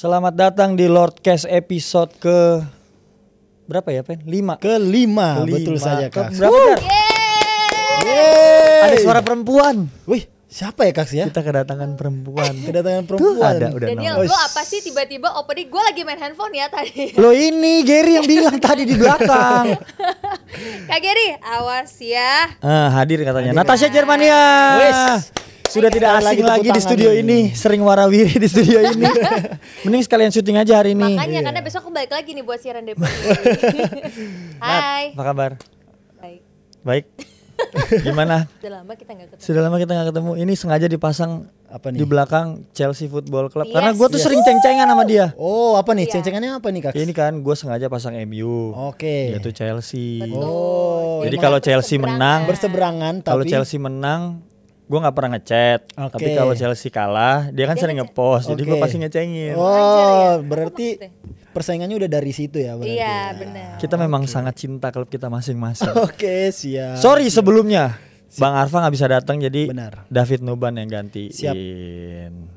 Selamat datang di Lordcast episode ke berapa ya, Pen? 5. Kelima. Betul saja, Kak. Berapa, Jar? Ada suara perempuan. Wih, siapa ya, Kak ya? Kita kedatangan perempuan. Kedatangan Tuh, perempuan. ada udah Daniel, nongol. lo apa sih tiba-tiba opening? Gue lagi main handphone ya tadi. Lo ini Gary yang bilang tadi di belakang. Kak Gary, awas ya. Hadir katanya. Natasha Germania. Wes. Sudah tidak Lagi asing tepuk lagi di tangan studio ini. ini. Sering warawiri di studio ini. Mending sekalian syuting aja hari ini. Makanya karena besok aku balik lagi nih buat siaran DPI. Hai. Apa kabar? Baik. Baik. Gimana? Udah lama kita gak ketemu. Sudah lama kita gak ketemu. Ini sengaja dipasang Apa nih? di belakang Chelsea Football Club. Yes. Karena gue tuh sering ceng-cengan sama dia. Oh, apa nih? Iya. Cencengannya apa nih, Kak? Ini kan gue sengaja pasang MU. Oke. Dia tuh Chelsea. Betul. Oh, Jadi Jadi kalau kita Chelsea menang, berseberangan tapi kalau Chelsea menang, gue nggak pernah ngechat. Oke. Tapi kalau Chelsea kalah, dia kan Dia sering ngepost. Jadi gue Oke. pasti ngecengin. Oh, Wajar ya? berarti Apa persaingannya udah dari situ ya berarti. Iya, ya. benar. Kita memang sangat cinta klub kita masing-masing. Oke, siap. Sorry sebelumnya, Bang Arfa nggak bisa datang, jadi Benar. David Nuban yang gantiin. Siap.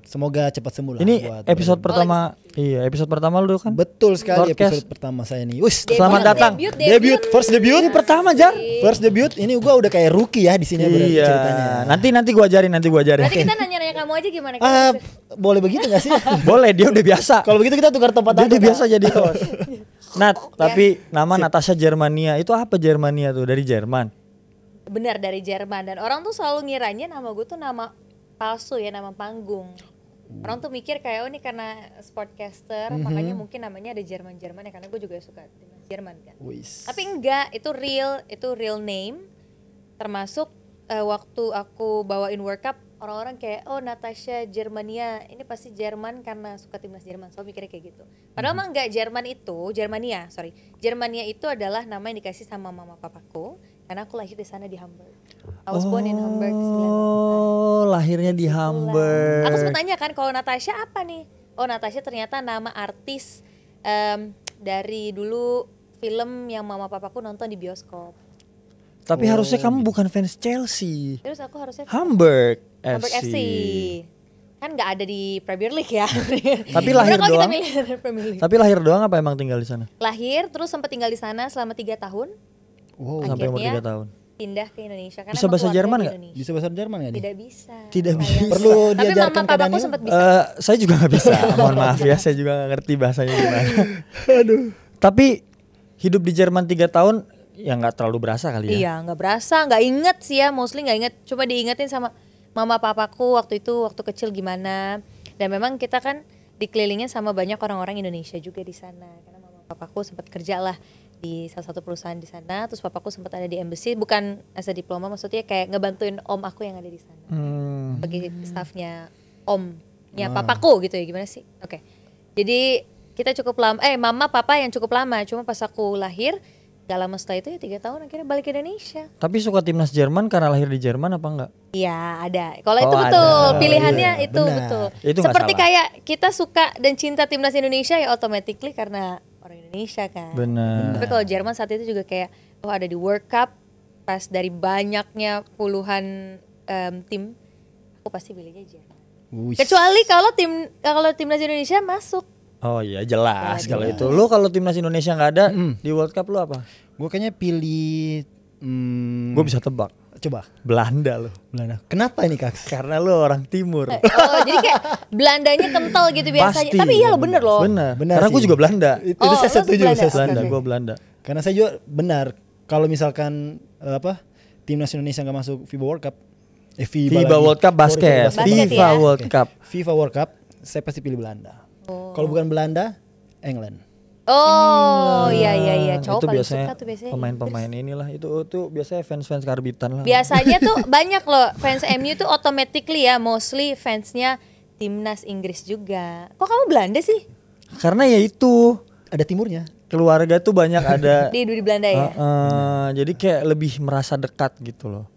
Semoga cepat sembuh lah Ini buat episode Bang. pertama, iya episode pertama lu kan? Betul sekali Podcast. episode pertama saya nih. Wis, Selamat datang. debut, first debut. Ini pertama, Jar. First debut. Ini gua udah kayak rookie ya di sini berarti Iya. ceritanya. Nanti gua ajarin, Nanti kita nanya-nanya kamu aja gimana Kak? Boleh begitu gak sih? Boleh, dia udah biasa. Kalau begitu kita tukar tempat Dia aja, udah biasa Kak. jadi host. Nat, tapi nama Natasha Germania itu apa Germania tuh? Dari Jerman. Benar, dari Jerman. Dan orang tuh selalu ngiranya nama gue tuh nama palsu ya, nama panggung. Orang tuh mikir kayak, oh ini karena sportcaster, makanya mungkin namanya ada Jerman-Jerman ya, karena gue juga suka timnas Jerman kan. Wis. Tapi enggak, itu real name. Termasuk waktu aku bawain World Cup, orang-orang kayak, oh Natasha Germania, ini pasti Jerman karena suka timnas Jerman. Selalu mikirnya kayak gitu. Padahal mah enggak, Germania itu adalah nama yang dikasih sama mama papaku, karena aku lahir di sana di Hamburg. I was born in Hamburg 9 Oh, lahirnya di Hamburg. Aku sempat tanya kan, kalau Natasha apa nih? Oh, Natasha ternyata nama artis dari dulu film yang mama papaku nonton di bioskop. Tapi harusnya kamu bukan fans Chelsea. Terus aku harusnya Hamburg Hamburg FC. Kan nggak ada di Premier League ya. Tapi lahir Gimana kalau kita doang? milih dari Premier League? Tapi lahir doang apa emang tinggal di sana? Lahir terus sempat tinggal di sana selama 3 tahun. Wow. Sampai umur Akhirnya 3 tahun. Pindah ke Indonesia karena Bisa emang bahasa keluarga Jerman di nggak? Indonesia. Bisa bahasa Jerman gak nih? Tidak bisa. Tidak sayang. bisa. Perlu Tapi diajarkan mama ke papaku Daniel. sempat bisa. Saya juga nggak bisa. Mohon maaf ya, saya juga nggak ngerti bahasanya gimana. Aduh. Tapi hidup di Jerman 3 tahun ya nggak terlalu berasa kali ya. Iya, nggak berasa, nggak inget sih ya, mostly nggak inget. Coba diingetin sama mama papaku waktu itu, waktu kecil gimana. Dan memang kita kan dikelilingin sama banyak orang-orang Indonesia juga di sana. Karena mama papaku sempat kerja lah di salah satu perusahaan di sana. Terus papaku sempat ada di embassy, bukan as a diploma, maksudnya kayak ngebantuin om aku yang ada di sana. Bagi staffnya omnya papaku gitu ya, gimana sih? Oke. Jadi kita cukup lama, mama papa yang cukup lama. Cuma pas aku lahir, gak lama setelah itu ya 3 tahun akhirnya balik ke Indonesia. Tapi suka timnas Jerman karena lahir di Jerman apa enggak? Iya ada. Kalau itu Oh, betul, ada. pilihannya Iya, itu benar. betul. Itu nggak Seperti salah. kayak kita suka dan cinta timnas Indonesia ya automatically karena orang Indonesia kan. Benar. Tapi kalau Jerman saat itu juga kayak ada di World Cup, pas dari banyaknya puluhan tim, aku pasti pilihnya Jerman. Wis. Kecuali kalau timnas Indonesia masuk. Oh iya jelas Oh, kalau jelas. itu. Lu kalau timnas Indonesia nggak ada di World Cup lu apa? Gue kayaknya pilih Gue bisa tebak. coba Belanda lu. Belanda. Kenapa ini, Kak? Karena lu orang timur. Oh jadi kayak Belandanya kental gitu biasanya. Pasti. Tapi iya lo bener loh. Benar. Benar Karena gue sih. juga Belanda. Itu Oh, saya lu setuju, Belanda. saya Belanda, setuju. gue Belanda. Karena saya juga benar kalau misalkan timnas Indonesia nggak masuk FIBA World Cup, FIBA lagi. World Cup basket. Basket FIFA ya? World Cup. FIFA World Cup, saya pasti pilih Belanda. Oh. Kalau bukan Belanda, England. Oh iya cowok Itu paling biasanya suka tuh biasanya pemain-pemain inilah itu biasanya fans karbitan lah. biasanya tuh banyak loh fans MU tuh automatically ya mostly fansnya timnas Inggris juga. Kok kamu Belanda sih? Karena ya itu Ada timurnya. keluarga tuh banyak ada. Di Belanda ya. Jadi kayak lebih merasa dekat gitu loh.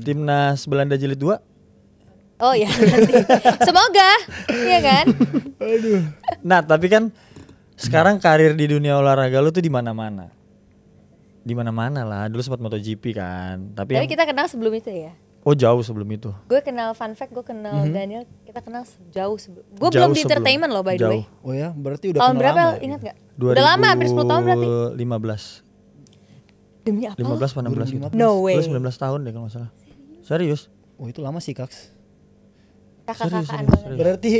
Timnas Belanda jilid 2. Oh ya nanti. Semoga, iya kan? Nah, tapi kan sekarang karir di dunia olahraga lu tuh di mana-mana. Di mana-mana lah. Dulu sempat MotoGP kan. Tapi Tapi kita kenal sebelum itu ya. Oh jauh sebelum itu. Gue kenal, fun fact, gue kenal Daniel, kita kenal jauh sebelum. Gue Jauh belum di sebelum. entertainment loh by the way. Oh ya, berarti udah Tahun kenal berapa lama ya? ingat gak? 2015. Udah lama, hampir 10 tahun berarti. 15. Demi apa? 15 apa 16 gitu. 2015. No way. Lu 19 tahun deh kalau gak salah. Serius. Oh itu lama sih Kaks. Kakak-kakaan banget. Berarti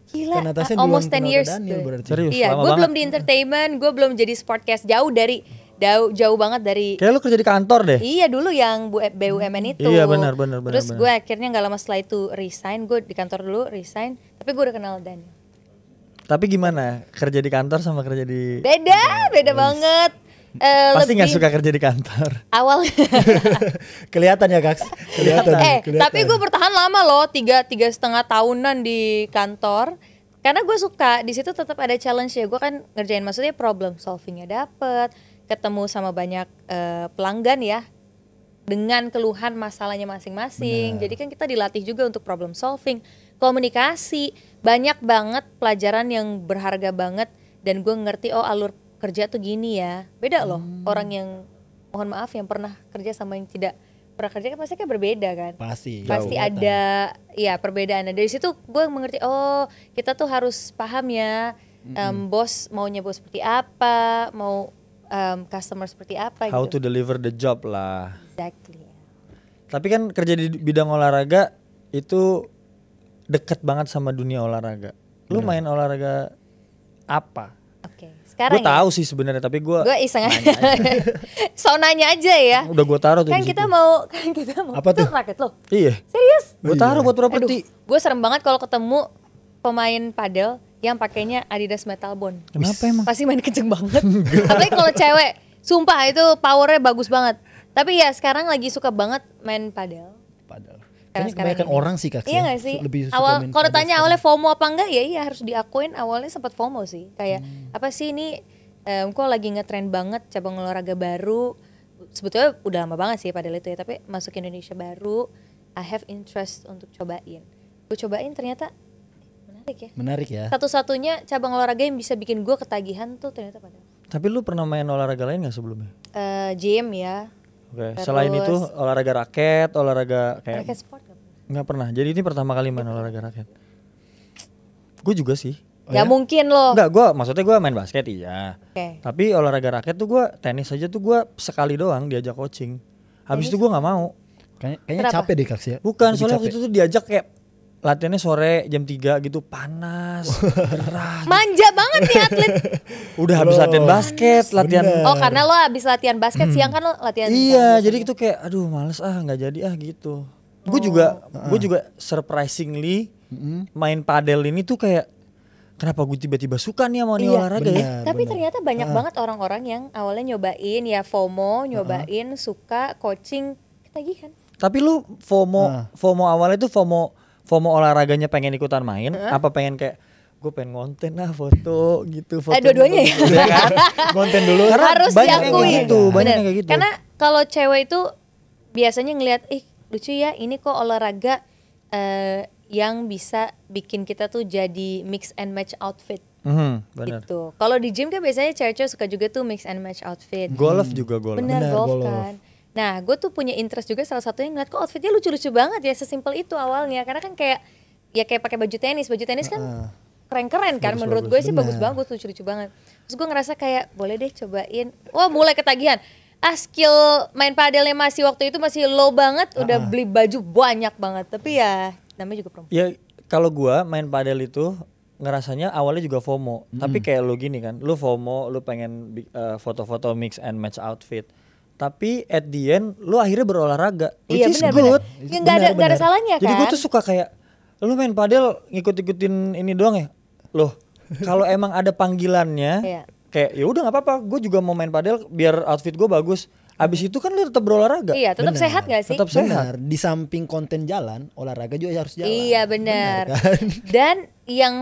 Gila, kan Natasha almost 10 duluan kenal years. Daniel berarti. Serius, Iya, lama gue banget. belum di entertainment, gue belum jadi sportcast, jauh banget dari. Kayak lu kerja di kantor deh. Iya dulu yang BUMN itu. Iya, benar. Terus gue akhirnya nggak lama setelah itu resign, gue di kantor dulu resign, tapi gue udah kenal Daniel. Tapi gimana kerja di kantor sama kerja di Beda banget. pasti nggak Lebih suka kerja di kantor. awal. Kelihatan ya Kaks. Kelihatan. kelihatan. Tapi gue bertahan lama loh, 3,5 tahunan di kantor. Karena gue suka di situ tetap ada challenge ya. Gue kan ngerjain, maksudnya problem solvingnya dapet, ketemu sama banyak pelanggan ya, dengan keluhan masalahnya masing-masing. Jadi kan kita dilatih juga untuk problem solving, komunikasi, banyak banget pelajaran yang berharga banget. Dan gue ngerti alur kerja tuh gini ya. Beda loh orang yang, mohon maaf, yang pernah kerja sama yang tidak pernah kerja kan pasti kan berbeda kan. Pasti Ada ya perbedaannya. Dari situ gue mengerti, kita tuh harus paham ya, bos maunya bos seperti apa, mau customer seperti apa How gitu. to deliver the job lah. Exactly. Tapi kan kerja di bidang olahraga itu deket banget sama dunia olahraga. Lu main olahraga apa? Oke. Sekarang Gue tahu sih sebenarnya, tapi gue iseng aja. So nanya aja ya. udah gue taruh tuh Kan di kita situ. mau Apa itu tuh? raket lo. Iya, Serius? gue taruh buat properti. Gue serem banget kalau ketemu pemain padel yang pakainya Adidas Metal Bond. Kenapa emang? Pasti main kenceng banget. Apalagi kalau cewek, sumpah itu powernya bagus banget. Tapi ya sekarang lagi suka banget main padel. Padahal. Karena Kayaknya sekarang kebanyakan ini. orang sih Kaks. Iya ya. gak sih? Lebih suka Awal main kalau padel tanya sekarang. awalnya FOMO apa enggak, ya iya harus diakuin awalnya sempat FOMO sih. Kayak apa sih ini kok lagi ngetren banget cabang olahraga baru. Sebetulnya udah lama banget sih padel itu ya, tapi masuk Indonesia baru, I have interest untuk cobain. Gue cobain ternyata menarik ya. Menarik ya. Satu-satunya cabang olahraga yang bisa bikin gue ketagihan tuh ternyata padel. Tapi lu pernah main olahraga lain gak sebelumnya? Gym ya. Oke. Terus- Selain itu olahraga raket, olahraga kayak Racket sport gak pernah. nggak pernah. Jadi ini pertama kali main olahraga raket. Gue juga sih. Gak mungkin loh. Enggak, maksudnya gue main basket iya. Oke. Tapi olahraga raket tuh gue tenis aja tuh gue sekali doang diajak coaching. Habis itu gue nggak mau. Kayaknya Kenapa? capek deh Kaks ya. Bukan, Lebih soalnya capek. waktu itu tuh diajak kayak latihannya sore jam 3 gitu, panas, gerah. Manja banget nih atlet. Udah habis latihan basket, latihan. Oh karena lo abis latihan basket siang kan lo latihan. Iya, jadi itu kayak aduh males nggak jadi gitu. Gue juga surprisingly main padel ini tuh kayak kenapa gue tiba-tiba suka nih sama nih Iya, olahraga ya. benar. Tapi ternyata banyak banget orang-orang yang awalnya nyobain ya FOMO, nyobain suka coaching ketagihan. Tapi lu FOMO awalnya tuh FOMO olahraganya pengen ikutan main, apa pengen kayak gue pengen ngonten foto gitu, foto. Dua-duanya ya. Iya kan? Ngonten dulu. Karena Harus banyak yang diakui. kayak gitu, banyak Bener. yang kayak gitu. Karena kalau cewek itu biasanya ngelihat, lucu ya ini kok olahraga yang bisa bikin kita tuh jadi mix and match outfit. Bener. Gitu. Kalau di gym kan biasanya cewek-cewek suka juga tuh mix and match outfit. Golf juga golf. Bener, Bener, golf golf. kan. Nah, gue tuh punya interest juga salah satunya ngeliat kok outfitnya lucu-lucu banget ya, sesimpel itu awalnya. Karena kan kayak pakai baju tenis kan keren-keren kan, menurut gue sih bagus-bagus, lucu-lucu banget. Terus gue ngerasa kayak boleh deh cobain. Wah mulai ketagihan. Skill main padelnya masih waktu itu masih low banget, udah beli baju banyak banget. Tapi ya namanya juga perempuan. Ya kalau gua main padel itu ngerasanya awalnya juga FOMO, tapi kayak lu gini kan, lu FOMO, lu pengen foto-foto mix and match outfit. Tapi at the end lu akhirnya berolahraga, which Iya is benar. good. Ya nggak ada salahnya kan. Jadi gue tuh suka kayak lu main padel ngikut-ikutin ini doang ya. Loh, kalau emang ada panggilannya Iya. kayak ya udah nggak apa-apa, gue juga mau main padel biar outfit gue bagus. Abis itu kan lu tetap berolahraga. Iya, tetap Benar. sehat gak sih? Tetap sehat. Benar, di samping konten jalan, olahraga juga harus jalan. Iya benar. kan? Dan yang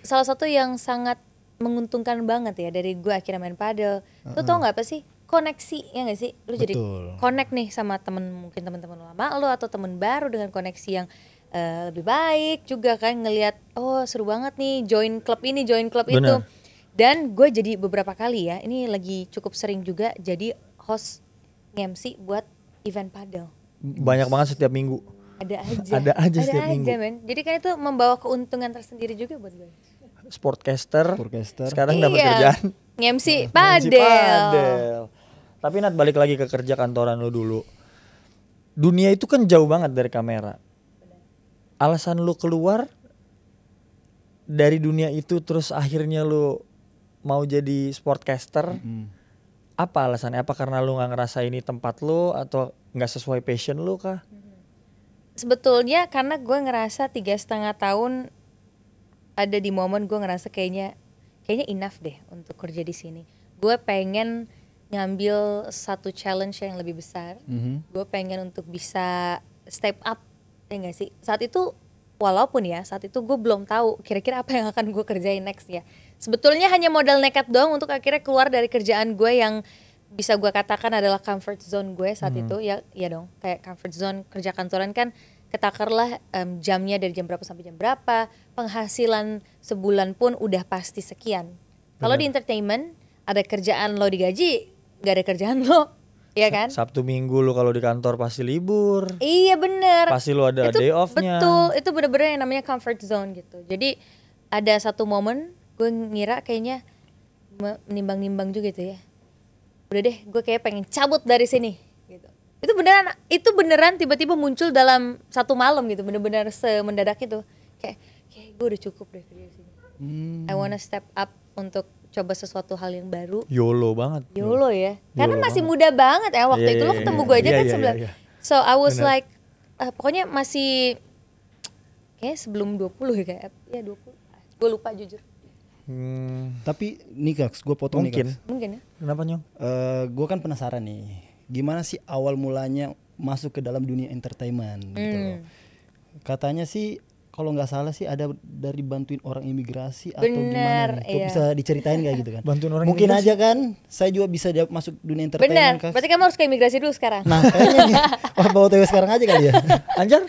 salah satu yang sangat menguntungkan banget ya dari gue akhirnya main padel. Lu tau nggak apa sih? Koneksi ya nggak sih? Lu jadi Betul. connect nih sama mungkin teman-teman lama lu atau teman baru dengan koneksi yang lebih baik juga kan, ngelihat seru banget nih join klub ini, join klub itu. Benar. Dan gue jadi beberapa kali ya, ini lagi cukup sering juga jadi host MC buat event padel. Banyak banget setiap minggu. Ada aja setiap minggu. Men. Jadi kan itu membawa keuntungan tersendiri juga buat gue. Sportcaster. Sportcaster. Sekarang dapat kerjaan. MC MC padel. Tapi Nat, balik lagi ke kerja kantoran lu dulu. Dunia itu kan jauh banget dari kamera. Alasan lu keluar dari dunia itu terus akhirnya lu mau jadi sportcaster, apa alasannya? Apa karena lu gak ngerasa ini tempat lu atau gak sesuai passion lu kah? Sebetulnya karena gue ngerasa 3,5 tahun ada di momen gue ngerasa kayaknya enough deh untuk kerja di sini. Gue pengen ngambil satu challenge yang lebih besar. Gue pengen untuk bisa step up, ya nggak sih? Saat itu gue belum tahu kira-kira apa yang akan gue kerjain next ya. Sebetulnya hanya modal nekat doang untuk akhirnya keluar dari kerjaan gue yang bisa gue katakan adalah comfort zone gue saat itu. Ya dong, kayak comfort zone kerja kantoran kan ketakarlah jamnya dari jam berapa sampai jam berapa, penghasilan sebulan pun udah pasti sekian. Kalau di entertainment ada kerjaan lo digaji, gak ada kerjaan lo, ya kan? Sabtu Minggu lu kalau di kantor pasti libur. Iya bener. Pasti lu ada day off-nya. Betul, itu bener-bener yang namanya comfort zone gitu. Jadi ada satu momen gue ngira kayaknya menimbang-nimbang juga gitu ya. Udah deh, gue kayak pengen cabut dari sini gitu. Itu beneran tiba-tiba muncul dalam satu malam gitu, bener-bener semendadak itu. Kayak gue udah cukup deh kerja di sini. I wanna step up untuk coba sesuatu hal yang baru. YOLO banget. YOLO ya. Karena masih muda banget ya waktu itu. Lo ketemu gue aja kan sebelum. So I was like pokoknya masih kayak sebelum 20 ya kayak. Ya 20. Gue lupa jujur. Tapi nih Kaks, gue potong nih Kaks. Mungkin ya. Kenapa Nyong? Gue kan penasaran nih, gimana sih awal mulanya masuk ke dalam dunia entertainment gitu loh. Katanya sih kalau nggak salah sih ada dari bantuin orang imigrasi atau gimana nih? Kok bisa diceritain kayak gitu kan? Bantuin orang mungkin imigrasi? aja kan saya juga bisa masuk dunia entertainment. Bener, Kaks. berarti kamu harus ke imigrasi dulu sekarang. Nah kayaknya bawa TW sekarang aja kali ya. Anjar,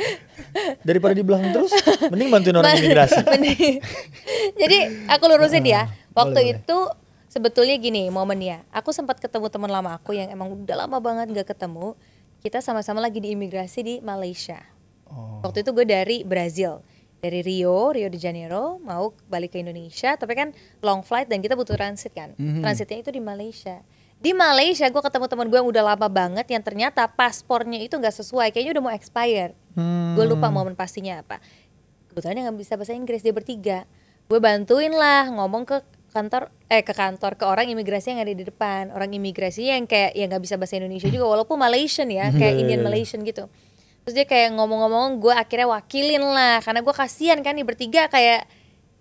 daripada di belakang terus, mending bantuin orang imigrasi. Jadi aku lurusin ya. Waktu itu sebetulnya gini momennya. Aku sempat ketemu teman lama aku yang emang udah lama banget gak ketemu. Kita sama-sama lagi di imigrasi di Malaysia. Waktu itu gue dari Brazil, dari Rio de Janeiro mau balik ke Indonesia, tapi kan long flight dan kita butuh transit kan. Transitnya itu di Malaysia. Di Malaysia gue ketemu teman gue yang udah lama banget yang ternyata paspornya itu nggak sesuai, kayaknya udah mau expire. Gue lupa momen pastinya apa. Kebetulan dia nggak bisa bahasa Inggris, dia bertiga. Gue bantuin lah ngomong ke kantor ke orang imigrasi yang ada di depan, orang imigrasi yang kayak yang nggak bisa bahasa Indonesia juga walaupun Malaysian ya, kayak Indian Malaysian gitu. Terus dia kayak ngomong-ngomong, gue akhirnya wakilin lah karena gue kasihan kan nih bertiga kayak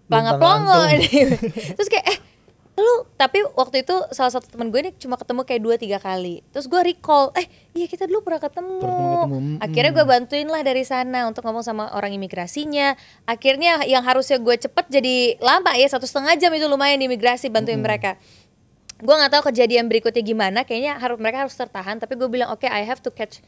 pelangga-pelongo. Terus kayak tapi waktu itu salah satu teman gue ini cuma ketemu kayak 2-3 kali. Terus gue recall, iya kita dulu pernah ketemu. Akhirnya gue bantuin lah dari sana untuk ngomong sama orang imigrasinya. Akhirnya yang harusnya gue cepet jadi lama ya, 1,5 jam itu lumayan di imigrasi bantuin mereka. Gue nggak tahu kejadian berikutnya gimana, kayaknya mereka harus tertahan. Tapi gue bilang oke, I have to catch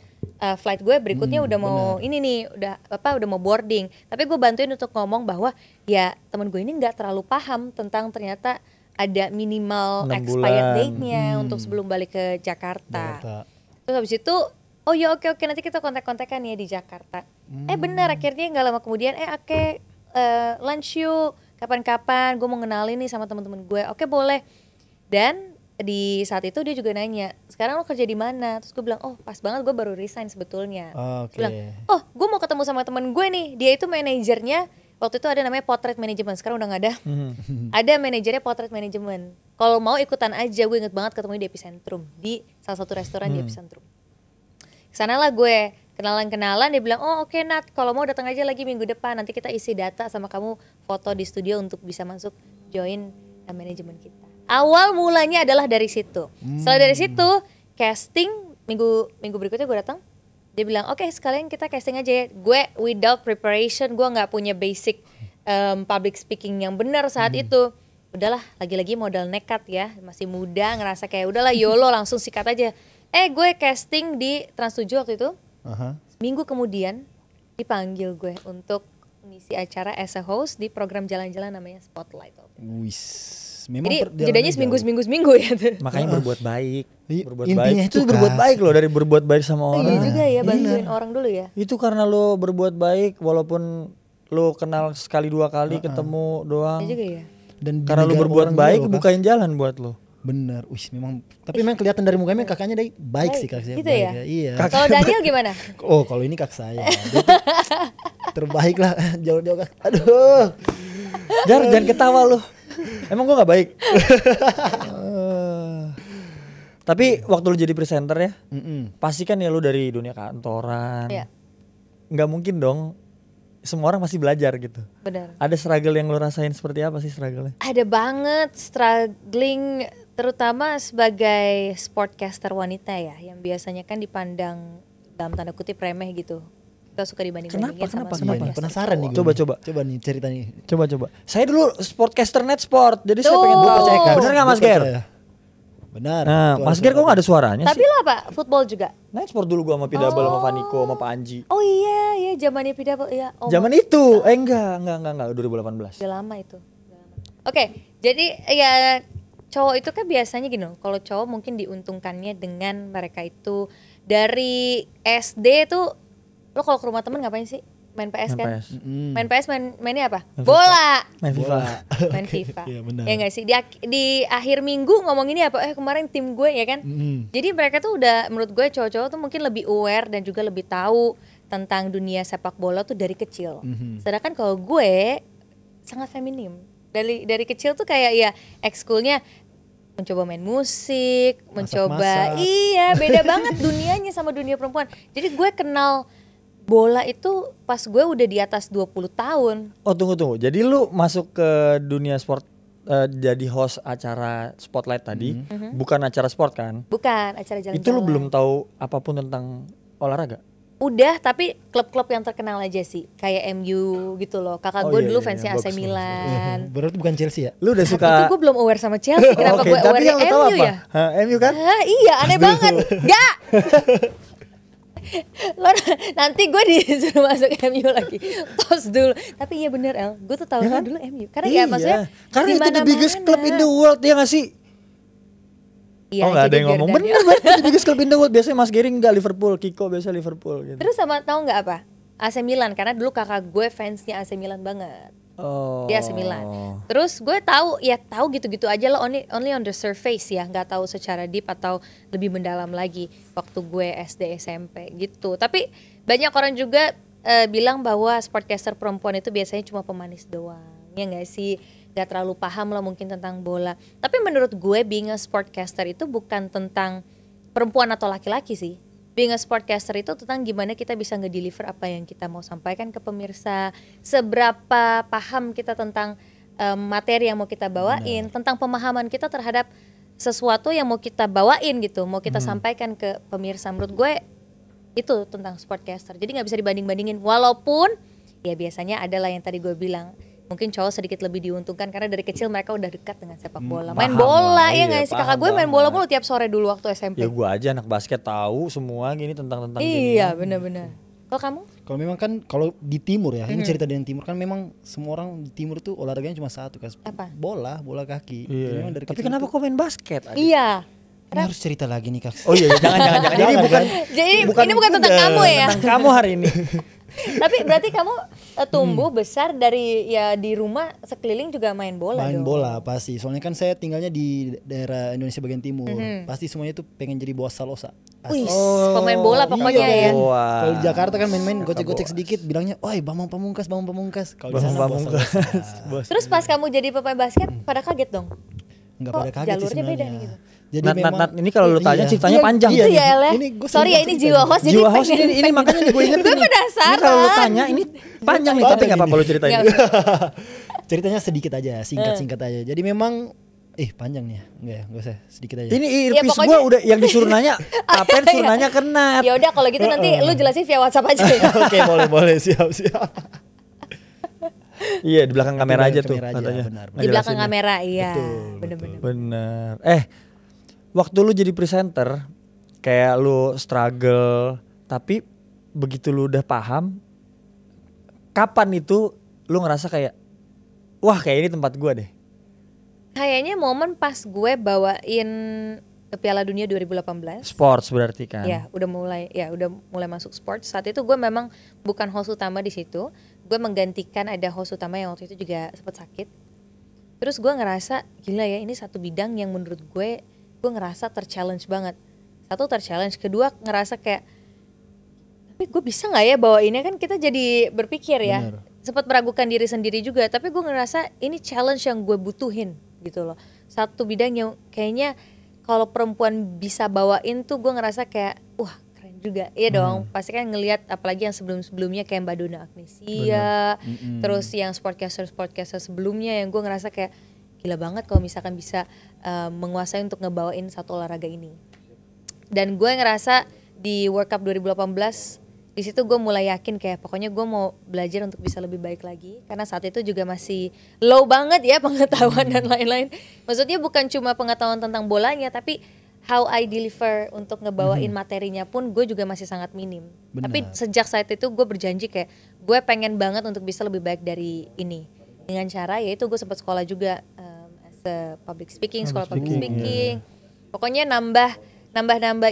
flight gue berikutnya udah mau ini nih, udah mau boarding. Tapi gue bantuin untuk ngomong bahwa ya temen gue ini nggak terlalu paham tentang ternyata ada minimal expired date-nya untuk sebelum balik ke Jakarta. Terus habis itu, oh ya oke nanti kita kontak-kontakan ya di Jakarta. Benar akhirnya nggak lama kemudian lunch yuk kapan-kapan, gue mau ngenalin nih sama teman-teman gue. Oke boleh. Dan di saat itu dia juga nanya, sekarang lo kerja di mana? Terus gue bilang, oh pas banget gue baru resign sebetulnya. Bilang, oh gue mau ketemu sama temen gue nih, dia itu manajernya. Waktu itu ada namanya Portrait Management, sekarang udah gak ada. Ada manajernya Portrait Management. Kalau mau ikutan aja, gue inget banget ketemu di Epicentrum, di salah satu restoran di Epicentrum. Kesana lah gue, kenalan-kenalan, dia bilang, oh oke Nat, kalau mau datang aja lagi minggu depan, nanti kita isi data sama kamu foto di studio untuk bisa masuk join manajemen kita. Awal mulanya adalah dari situ. Setelah dari situ, casting minggu berikutnya gue datang. Dia bilang, oke sekalian kita casting aja ya. Gue without preparation, gue gak punya basic public speaking yang benar saat itu. Udahlah, lagi-lagi modal nekat ya. Masih muda, ngerasa kayak udahlah YOLO langsung sikat aja. Gue casting di Trans 7 waktu itu. Minggu kemudian dipanggil gue untuk ngisi acara as a host di program jalan-jalan namanya Spotlight. Memang Jadi perjalanannya jedanya jauh. seminggu ya tuh. Makanya berbuat baik. Berbuat Intinya baik. itu, Itu berbuat Kak. baik loh, dari berbuat baik sama Oh, orang. iya juga ya, bantuin orang dulu ya. Itu karena lo berbuat baik walaupun lo kenal sekali dua kali ketemu doang. Iya juga ya. Dan Karena lo dinegar berbuat orang baik juga loh, Kak. bukain jalan buat lo. Bener, memang. Tapi memang kelihatan dari mukanya kakaknya baik Baik, sih kak. gitu Baik ya? Iya. Kalau Daniel gimana? Oh kalau ini kak saya. Dia tuh terbaik lah. Jauh-jauh kak. Aduh. Jangan ketawa lo. Emang gue gak baik? Tapi waktu lu jadi presenter ya, pasti kan ya lu dari dunia kantoran. Iya. Nggak mungkin dong, semua orang masih belajar gitu. Benar. Ada struggle yang lu rasain seperti apa sih struggle-nya? Ada banget struggling, terutama sebagai sportcaster wanita ya, yang biasanya kan dipandang dalam tanda kutip remeh gitu. Kita suka dibanding-bandingin sama Kenapa? sportcaster Penasaran nih. cowok. Coba. Coba nih cerita nih. Coba. Saya dulu sportcaster net sport, jadi saya Tuh. pengen Gua tahu. percaya, Kak. Bener nggak Mas Gua Ger? percaya. Benar. Nah, Itu Mas ada Ger kok suara. nggak ada suaranya Tapi sih? lo apa? Football juga? Net sport dulu gua sama Pidabel sama Vaniko sama Pak Anji. Oh iya, zamannya Pida ya. Oh, Zaman itu, enggak, 2018. udah lama itu. Oke, jadi ya cowok itu kan biasanya gini loh. Kalau cowok mungkin diuntungkannya dengan mereka itu dari SD tuh, lo kalau ke rumah temen ngapain sih? Main PS kan? Main PS mainnya apa? Bola. Main FIFA. Main FIFA. Iya, benar. Ya nggak sih? Di akhir minggu ngomong ini apa? Kemarin tim gue ya kan? Jadi mereka tuh udah, menurut gue cowok-cowok tuh mungkin lebih aware dan juga lebih tahu tentang dunia sepak bola tuh dari kecil. Sedangkan kalau gue sangat feminim. Dari kecil tuh kayak ya ekskulnya mencoba main musik, mencoba Masak-masak. iya beda banget dunianya sama dunia perempuan. Jadi gue kenal bola itu pas gue udah di atas 20 tahun. Oh tunggu. Jadi lu masuk ke dunia sport jadi host acara Spotlight tadi, bukan acara sport kan? Bukan acara jalan-jalan. Itu lu belum tahu apapun tentang olahraga? Udah, tapi klub-klub yang terkenal aja sih. Kayak MU gitu loh. Kakak Oh, gue iya, dulu iya, fansnya bagus, AC bagus. Milan. Berarti bukan Chelsea ya? Lu udah Saat suka? itu gue belum aware sama Chelsea. Kenapa Oke, gue tapi aware yang lu tahu MU apa? ya? Hah, MU kan? Iya, aneh banget. Gak. Lo nanti gue disuruh masuk MU lagi. Tos dulu. Tapi iya bener El, gue tuh tahu Ya kan? dulu MU. Karena ya maksudnya karena itu the dimana-mana. biggest club in the world ya nggak sih? Iya, Oh nggak ada jadi yang ngomong biar Daniel. bener the biggest club in the world. Biasanya Mas Gering nggak Liverpool, Kiko biasa Liverpool gitu. Terus sama tahu nggak apa? AC Milan, karena dulu kakak gue fansnya AC Milan banget. Oh. Dia AC Milan. Terus gue tahu gitu-gitu aja lo, only on the surface ya, nggak tahu secara deep atau lebih mendalam lagi waktu gue SD SMP gitu. Tapi banyak orang juga bilang bahwa sportcaster perempuan itu biasanya cuma pemanis doang. Ya nggak sih? Gak terlalu paham lah mungkin tentang bola. Tapi menurut gue being a sportcaster itu bukan tentang perempuan atau laki-laki sih. Being a sportcaster itu tentang gimana kita bisa ngedeliver apa yang kita mau sampaikan ke pemirsa, seberapa paham kita tentang materi yang mau kita bawain, tentang pemahaman kita terhadap sesuatu yang mau kita bawain gitu, mau kita sampaikan ke pemirsa. Menurut gue itu tentang sportcaster. Jadi nggak bisa dibanding-bandingin. Walaupun ya biasanya adalah yang tadi gue bilang, mungkin cowok sedikit lebih diuntungkan karena dari kecil mereka udah dekat dengan sepak bola. Main paham bola lah, ya iya, nggak sih? Kakak paham gue main bola banget. mulu tiap sore dulu waktu SMP. Ya gua aja anak basket tahu semua gini tentang gini. Iya benar-benar. Kalau kamu? Kalau memang kan kalau di timur ya, ini cerita dari timur kan memang semua orang di timur tuh olahraganya cuma satu kan. Apa? Bola kaki. Jadi Iya. memang dari Tapi kecil kenapa tuh- kok main basket? Adi? Iya. Ini harus cerita lagi nih kak. Oh iya, jangan. Ini Jangan, bukan. kan? Jadi ini bukan tentang kamu ya. Tentang kamu hari ini. Tapi berarti kamu tumbuh besar dari ya di rumah sekeliling juga main bola Main dong. bola pasti. Soalnya kan saya tinggalnya di daerah Indonesia bagian timur. Pasti semuanya tuh pengen jadi boas salosa. Wih, pemain bola pokoknya iya. ya. Wah. Kalau di Jakarta kan main-main gocek-gocek sedikit bilangnya, "Woi, Bambang Pamungkas." Kalau di sana Bambang boas Pamungkas. salosa. Bos. Terus pas kamu jadi pemain basket pada kaget dong. Enggak Kok pada kaget sih jalurnya beda sebenarnya. nih gitu? Jadi Nat, ini kalau lu tanya ceritanya Iya, panjang. Gitu nih. ya El ya. Gua Sorry ya sering ini cerita jiwa nih. host jadi Jiwa host pengen- ini makanya gue inget Gue nih. penasaran. Ini kalau lu tanya ini panjang nih, tapi nggak apa-apa lu ceritain. Nggak. Ceritanya sedikit aja, singkat aja. Jadi memang panjang nih ya. Enggak usah, sedikit aja. Ini Ya, earpiece pokoknya- gua udah yang disuruh nanya, kapan suruh nanya kena. Ya udah kalau gitu nanti lu jelasin via WhatsApp aja ya. Oke, boleh, siap. Iya, di belakang kamera aja tuh kamera aja, katanya. benar. Di belakang Ngejelasinnya. kamera iya. Betul, Bener-bener. Bener. Waktu lu jadi presenter, kayak lu struggle, tapi begitu lu udah paham, kapan itu lu ngerasa kayak, wah kayak ini tempat gua deh. Kayaknya momen pas gue bawain ke Piala Dunia 2018. Sports berarti kan. Ya, udah mulai masuk sports. Saat itu gue memang bukan host utama di situ. Gue menggantikan ada host utama yang waktu itu juga sempat sakit. Terus gue ngerasa gila ya, ini satu bidang yang menurut gue ngerasa terchallenge banget. Satu terchallenge, kedua ngerasa kayak tapi gue bisa nggak ya bawainnya, kan kita jadi berpikir ya. Sempat meragukan diri sendiri juga, tapi gue ngerasa ini challenge yang gue butuhin gitu loh. Satu bidang yang kayaknya kalau perempuan bisa bawain tuh gue ngerasa kayak wah keren juga. Iya dong, pasti kan ngelihat apalagi yang sebelum-sebelumnya kayak Mbak Donna Agnesia, terus yang sportcaster sebelumnya yang gue ngerasa kayak gila banget kalau misalkan bisa menguasai untuk ngebawain satu olahraga ini. Dan gue ngerasa di World Cup 2018 di situ gue mulai yakin kayak pokoknya gue mau belajar untuk bisa lebih baik lagi, karena saat itu juga masih low banget ya pengetahuan dan lain-lain. Maksudnya bukan cuma pengetahuan tentang bolanya, tapi how I deliver untuk ngebawain materinya pun gue juga masih sangat minim. Tapi sejak saat itu gue berjanji kayak gue pengen banget untuk bisa lebih baik dari ini, dengan cara yaitu gue sempat sekolah juga as a public speaking, sekolah public speaking. Pokoknya nambah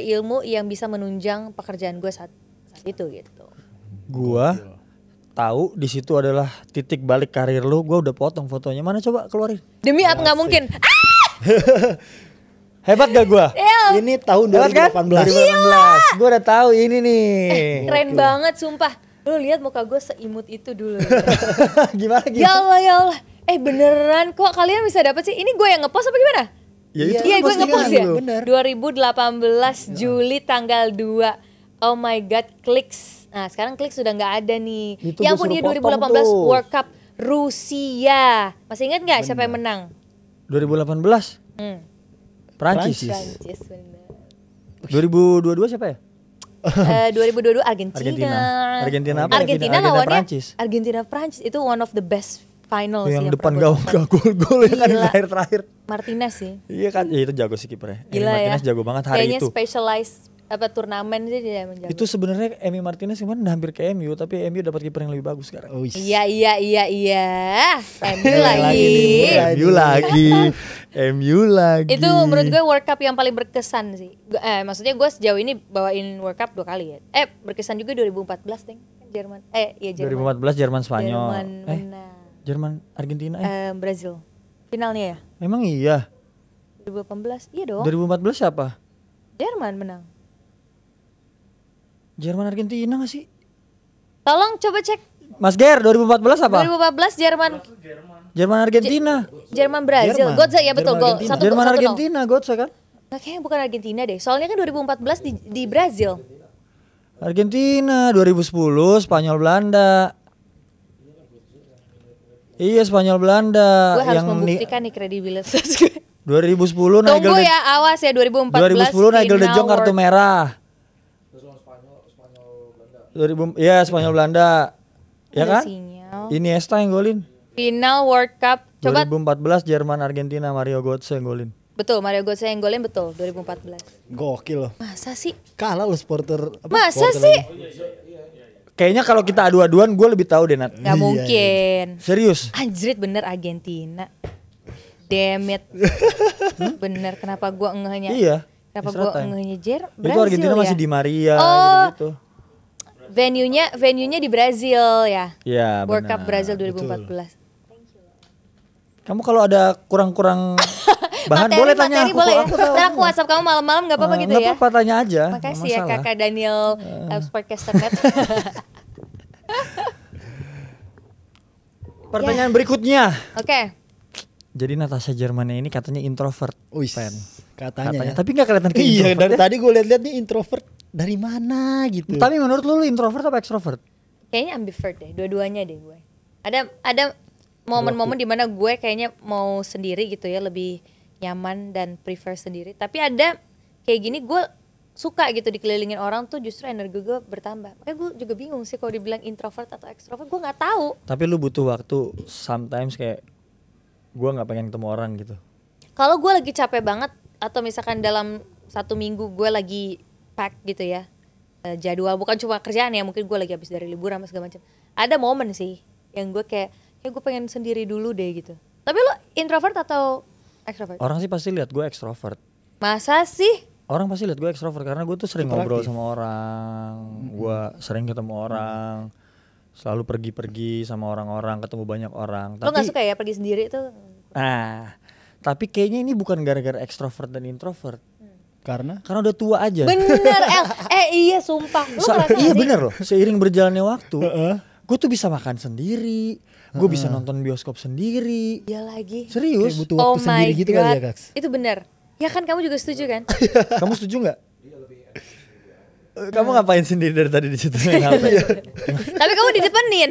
ilmu yang bisa menunjang pekerjaan gue saat itu gitu. Gua tahu di situ adalah titik balik karir lu. Gua udah potong fotonya. Mana coba keluarin. Demi apa nggak mungkin. Hebat gak gua? Ini tahun Hebat 2018. kan? 2018. Gua udah tahu ini nih. Keren banget sumpah. Lu lihat muka gue seimut itu dulu. Gimana? Ya Allah. Beneran kok kalian bisa dapet sih? Ini gue yang ngepost apa gimana? Ya itu Iya gue ngepost ya. Bener. 2018 Juli tanggal 2. Oh my god, Clicks. Nah sekarang Clicks sudah nggak ada nih. Itu Ya gua ampun, dia suruh 2018 potong tuh. World Cup Rusia. Masih ingat nggak siapa yang menang? 2018 Prancis. Prancis bener. 2022 siapa ya? 2022 Argentina. Argentina apa? Argentina lawannya Prancis. Argentina Prancis itu one of the best final sih. Yang depan pernah gawang gua gak gol-gol ya kan Gila. terakhir. Martinez sih. Iya kan, ya itu jago sih kipernya. Emi Gila ya. Martinez jago banget hari Kayaknya itu. specialized turnamen sih dia menjago. Itu sebenarnya Emi Martinez kemarin udah hampir ke MU, tapi MU dapat kiper yang lebih bagus sekarang. Oh, Iya. MU lagi. MU lagi. Itu menurut gue World Cup yang paling berkesan sih. Maksudnya gue sejauh ini bawain World Cup 2 kali ya. Berkesan juga 2014 deng. Jerman. Iya Jerman. 2014 Jerman Spanyol. Jerman menang. Jerman Argentina Brazil. Finalnya ya? Memang iya. 2018. Iya dong. 2014 siapa? Jerman menang. Jerman Argentina gak sih? Tolong coba cek. Mas Ger, 2014 apa? 2014 Jerman Argentina. Jerman Brazil. Jerman. Gotze ya betul gol. Jerman Satu Jerman 1-0. Argentina, Gotze kan? Nah, kayaknya bukan Argentina deh. Soalnya kan 2014 di Brazil. Argentina, 2010 Spanyol Belanda. Iya, Spanyol Belanda. Gue harus yang membuktikan nih kredibilitas gue. 2010 Tunggu ya, awas ya 2014. 2010 Nigel de Jong final kartu World- merah. Iya, Spanyol Belanda. Ya Ada kan? sinyal. Iniesta yang golin. Final World Cup. Coba 2014 Jerman Argentina Mario Götze yang golin. betul, Mario Götze yang golin betul 2014. Gokil loh. Masa sih? Kalah lo supporter apa? Masa supporter sih? Kayaknya kalau kita adu-aduan gue lebih tahu deh Nat. Gak mungkin. Serius. Anjrit bener Argentina. Damn it. Bener kenapa gua ngehnya? Iya. Kenapa extra gua time. ngehnya Brazil Itu Argentina ya? masih di Maria Oh. gitu. Venue-nya di Brazil ya. Iya, World Cup benar. Brazil 2014. Kamu kalau ada kurang-kurang bahan boleh tanya materi aku. boleh ya. Aku tahu. Ntar aku WhatsApp kamu malam-malam gak apa-apa gitu Nggak ya. apa-apa, tanya aja. Makasih nggak ya masalah. Kakak Daniel Sportcaster Net. Pertanyaan berikutnya. Oke. Jadi Natasha Germania ini katanya introvert. Wih, Fan. katanya. Tapi nggak kelihatan kayak Iya, introvert dari ya. tadi gue lihat-lihat nih introvert dari mana gitu. Tapi menurut lu introvert apa extrovert? Kayaknya ambivert deh, dua-duanya deh gue. Ada momen-momen dimana gue kayaknya mau sendiri gitu ya, lebih nyaman dan prefer sendiri. Tapi ada kayak gini gue suka gitu dikelilingin orang tuh justru energi gue bertambah. Makanya gue juga bingung sih kalau dibilang introvert atau extrovert, gue nggak tahu. Tapi lu butuh waktu sometimes kayak gue nggak pengen ketemu orang gitu. Kalau gue lagi capek banget atau misalkan dalam 1 minggu gue lagi pack gitu ya, jadwal bukan cuma kerjaan ya, mungkin gue lagi habis dari liburan sama segala macam. Ada momen sih yang gue kayak gue pengen sendiri dulu deh gitu. Tapi lo introvert atau Extrovert. Orang sih pasti lihat gue ekstrovert. Masa sih? Orang pasti lihat gue ekstrovert karena gue tuh sering ngobrol sama orang, gue sering ketemu orang, selalu pergi-pergi sama orang-orang, ketemu banyak orang. Lo nggak suka ya pergi sendiri tuh? Nah, tapi kayaknya ini bukan gara-gara ekstrovert dan introvert, Karena karena udah tua aja. Bener El. Iya sumpah. Lo ngerasa Iya nggak sih? bener loh, seiring berjalannya waktu, gue tuh bisa makan sendiri, gue bisa nonton bioskop sendiri, Iya lagi. kayak serius. butuh waktu sendiri gitu kali ya, Kaks. Itu bener. Ya kan kamu juga setuju kan? Kamu setuju nggak? Kamu ngapain sendiri dari tadi di situ main HP? Tapi kamu didepanin.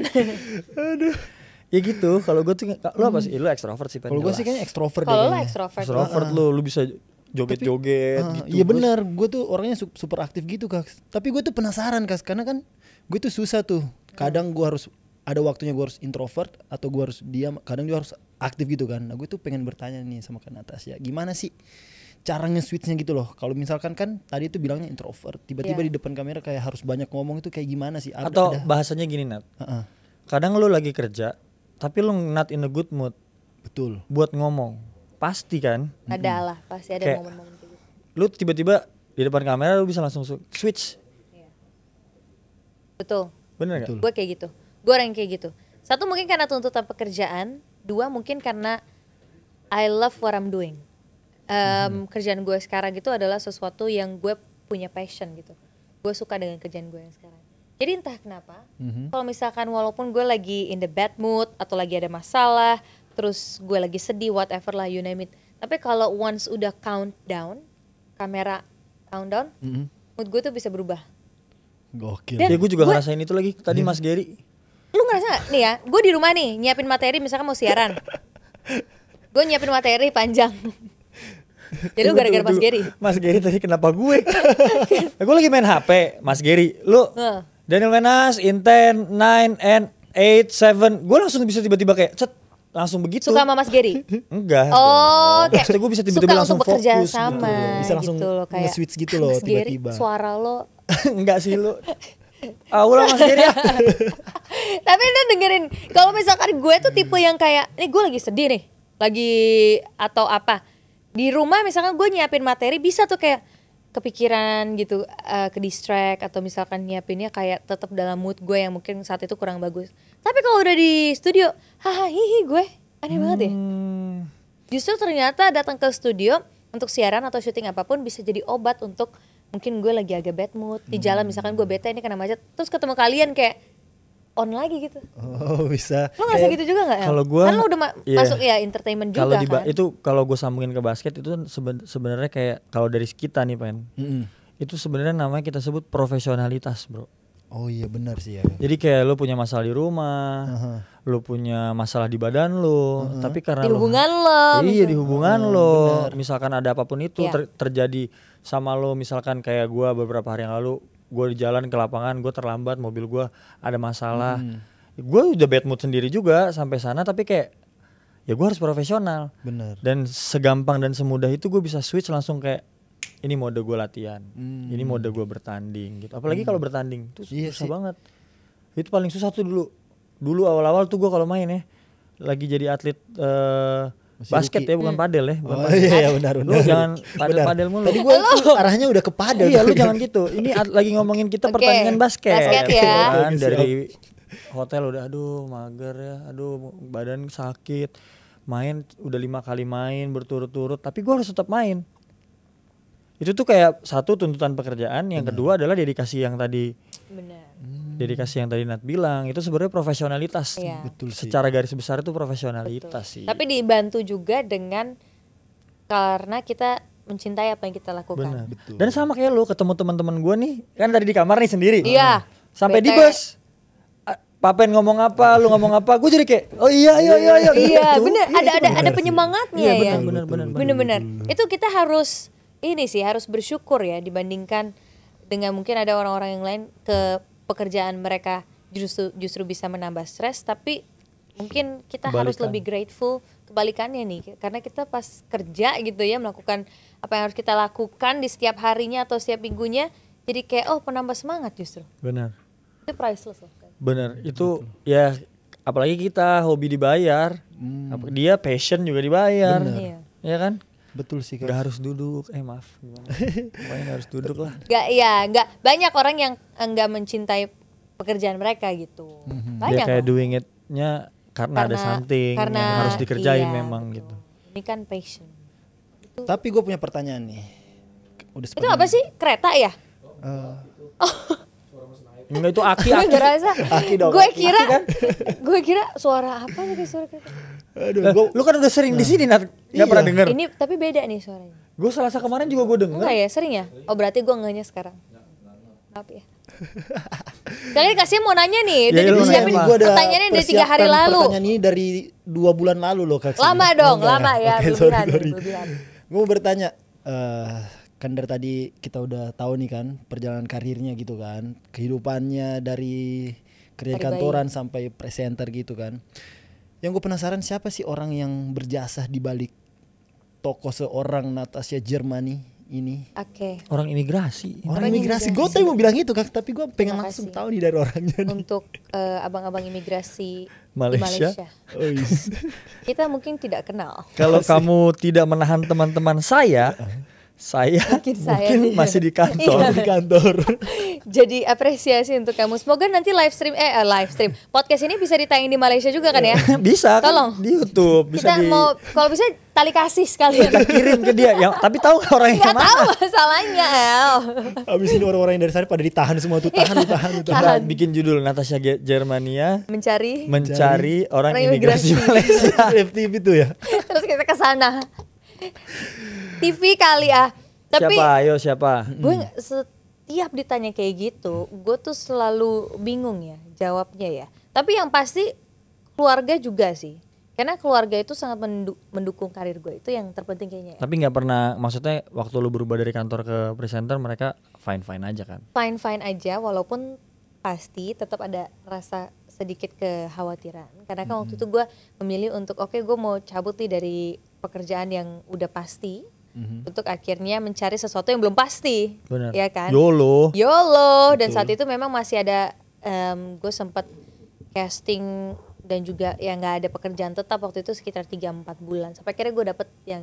Ya gitu, kalau gue tuh, lu apa sih? Lu ekstrovert sih. Kalau gue sih kayaknya ekstrovert Kalau lo kayaknya. ekstrovert. Ekstrovert lu bisa joget-joget gitu. Iya benar, gue tuh orangnya super aktif gitu, Kaks. Tapi gue tuh penasaran, Kaks, karena kan gue tuh susah tuh. Kadang gue harus ada waktunya gue harus introvert atau gue harus diam, kadang gue harus aktif gitu kan. Nah, gue tuh pengen bertanya nih sama Kak Natasha, gimana sih cara nge-switchnya gitu loh. Kalau misalkan kan tadi itu bilangnya introvert, tiba-tiba Iya. di depan kamera kayak harus banyak ngomong, itu kayak gimana sih? Atau bahasanya gini, Nat. Heeh, Kadang lu lagi kerja, tapi lu not in a good mood betul. buat ngomong. Pasti kan? Ada lah, pasti ada Kayak- momen-momen kayak gitu. Lu tiba-tiba di depan kamera lu bisa langsung switch. Betul. Bener gak? Gue kayak gitu. Gue orang yang kayak gitu. Satu mungkin karena tuntutan pekerjaan. Dua mungkin karena I love what I'm doing. Kerjaan gue sekarang itu adalah sesuatu yang gue punya passion gitu. Gue suka dengan kerjaan gue yang sekarang. Jadi entah kenapa, kalau misalkan walaupun gue lagi in the bad mood atau lagi ada masalah, terus gue lagi sedih, whatever lah, you name it. Tapi kalau once udah countdown, kamera countdown, mood gue tuh bisa berubah. Gokil. Dan- Ya gue juga ngerasain itu lagi tadi Mas Gary. Lu ngerasa gak? Nih ya, gue di rumah nih nyiapin materi misalkan mau siaran. Gue nyiapin materi panjang. Jadi lu gara-gara Mas Gary. Mas Gary tadi kenapa gue? Gue lagi main HP, Mas Gary. Lu Heeh. Daniel Wenas in 10, 9, and 8, 7. Gue langsung bisa tiba-tiba kayak cet, langsung begitu. Suka sama Mas Gary? Enggak. Oh, kayak Maksudnya gue bisa tiba-tiba suka langsung untuk bekerja fokus sama gitu. Bisa langsung gitu loh, kayak nge-switch gitu loh, Mas Gary, tiba-tiba. suara lo. Enggak sih lu. Ulang Mas Gary ya. Tapi lu dengerin, kalau misalkan gue tuh tipe yang kayak, nih gue lagi sedih nih, lagi atau apa. Di rumah misalkan gue nyiapin materi bisa tuh kayak kepikiran gitu, ke distract atau misalkan nyiapinnya kayak tetap dalam mood gue yang mungkin saat itu kurang bagus. Tapi kalau udah di studio, haha hihi gue aneh banget ya. Justru ternyata datang ke studio untuk siaran atau syuting apapun bisa jadi obat untuk mungkin gue lagi agak bad mood di jalan, misalkan gue bete ini kena macet, terus ketemu kalian kayak on lagi gitu. Oh, bisa. Lo ngerasa gitu juga nggak? El? Kalau gue, kan lo udah iya. masuk ya entertainment Kalau juga di kan. itu kalau gue sambungin ke basket itu sebenarnya kayak kalau dari kita nih Pen. Itu sebenarnya namanya kita sebut profesionalitas, Bro. Oh iya benar sih ya. Jadi kayak lu punya masalah di rumah, lu punya masalah di badan lu, tapi karena Di hubungan lo, iya di hubungan lo, misalkan ada apapun itu Iya. terjadi sama lo, misalkan kayak gua beberapa hari yang lalu, gua di jalan ke lapangan, gua terlambat, mobil gua ada masalah, gua udah bad mood sendiri juga sampai sana, tapi kayak ya gua harus profesional. Benar. Dan segampang dan semudah itu gue bisa switch langsung kayak ini mode gue latihan, ini mode gue bertanding gitu. Apalagi kalau bertanding itu Iya susah sih. banget. Itu paling susah tuh dulu. Dulu awal-awal tuh gue kalau main ya, lagi jadi atlet Masih basket rookie. ya, bukan padel ya. Bukan Oh padel. iya, iya benar Lu benar. jangan Benar. padel-padel mulu. Tadi gue arahnya udah ke padel. Iya lu jangan gitu. Ini lagi ngomongin kita Oke, pertandingan basket. basket ya. Kan, Oke, dari hotel udah aduh mager ya, aduh badan sakit. Main udah 5 kali main berturut-turut, tapi gue harus tetap main. Itu tuh kayak satu tuntutan pekerjaan, yang kedua adalah dedikasi yang tadi Benar. dedikasi yang tadi Nat bilang, itu sebenarnya profesionalitas. Iya. Betul sih. Secara garis besar itu profesionalitas sih. Tapi dibantu juga dengan karena kita mencintai apa yang kita lakukan. Benar. Betul. Dan sama kayak lu ketemu teman-teman gue nih, kan tadi di kamar nih sendiri. Iya. Sampai di Bete. bus. Papen ngomong apa, lu ngomong apa, gue jadi kayak oh iya. Iya, gitu. bener. Ada sih. penyemangatnya Iya, ya. benar. Bener-bener. Itu kita harus ini sih harus bersyukur ya dibandingkan dengan mungkin ada orang-orang yang lain ke pekerjaan mereka justru bisa menambah stres, tapi mungkin kita harus Kebalikan. lebih grateful kebalikannya nih, karena kita pas kerja gitu ya melakukan apa yang harus kita lakukan di setiap harinya atau setiap minggunya, jadi kayak oh penambah semangat justru. Benar. Itu priceless loh. Bener, itu ya apalagi kita hobi dibayar, dia passion juga dibayar. Iya. Ya kan? Betul sih, Kak. Gak harus duduk. Maaf gimana? Pokoknya gak harus duduk lah. Nggak banyak orang yang enggak mencintai pekerjaan mereka gitu. Dia Banyak kayak loh. doing it-nya karena ada something yang harus dikerjain iya, memang betul. gitu. Ini kan passion. Tapi gue punya pertanyaan nih. Udah Itu apa sih? Kereta ya? Enggak, itu aki. Gue ngerasa. Aki dong. Gue kira suara apa nih suara kereta? Aduh, Lah, gue lu kan udah sering di sini Nat. Gak pernah denger. Ini tapi beda nih suaranya. Gue Selasa kemarin juga gue denger. Enggak ya, sering ya? Oh berarti gue ngehnya sekarang. Maaf ya. Kalian kasih mau nanya nih, udah Ya, lu dipersiapin nanya, Gua ada pertanyaannya dari 3 hari persiapan lalu. Pertanyaan ini dari 2 bulan lalu loh, Kak. Lama dong, lama ya, Oke, berlebihan, sorry. berlebihan. Gue mau bertanya, kan dari tadi kita udah tahu nih kan perjalanan karirnya gitu kan, kehidupannya dari kerja Dari kantoran sampai presenter gitu kan. Yang gue penasaran siapa sih orang yang berjasa di balik tokoh seorang Natasha Germany ini? Oke. Orang imigrasi. Orang Orang imigrasi. imigrasi. Gue tadi mau bilang itu, Kak, tapi gue pengen Terima langsung kasih. tahu nih dari orangnya nih. Untuk abang-abang imigrasi di Malaysia. Malaysia. Oh, yes. Kita mungkin tidak kenal. Kalau kamu tidak menahan teman-teman saya Mungkin saya mungkin nih. masih di kantor. Di kantor. Jadi apresiasi untuk kamu. Semoga nanti live stream podcast ini bisa ditayang di Malaysia juga kan ya? Bisa kan Tolong. di YouTube, bisa Kita mau kalau bisa tali kasih sekalian. kita kirim ke dia. Ya, tapi tahu nggak orangnya Nggak mana? tahu masalahnya El. Habis ini orang-orang yang dari sana pada ditahan semua tuh, tahan. Kita bikin judul Natasha Germania Mencari orang orang imigrasi imigrasi. Malaysia. FTV itu ya. terus kita ke sana. TV kali ah. Tapi Siapa? Ayo siapa? gue setiap ditanya kayak gitu, gue tuh selalu bingung ya jawabnya ya. Tapi yang pasti keluarga juga sih. Karena keluarga itu sangat mendukung karir gue, itu yang terpenting kayaknya ya. Tapi nggak pernah, maksudnya waktu lu berubah dari kantor ke presenter mereka fine aja kan? Fine aja, walaupun pasti tetap ada rasa sedikit kekhawatiran. Karena kan waktu itu gue memilih untuk oke, gue mau cabut nih dari pekerjaan yang udah pasti untuk akhirnya mencari sesuatu yang belum pasti. Benar. Ya kan? YOLO. Dan saat itu memang masih ada gue sempat casting dan juga ya nggak ada pekerjaan tetap waktu itu sekitar 3-4 bulan sampai akhirnya gue dapet yang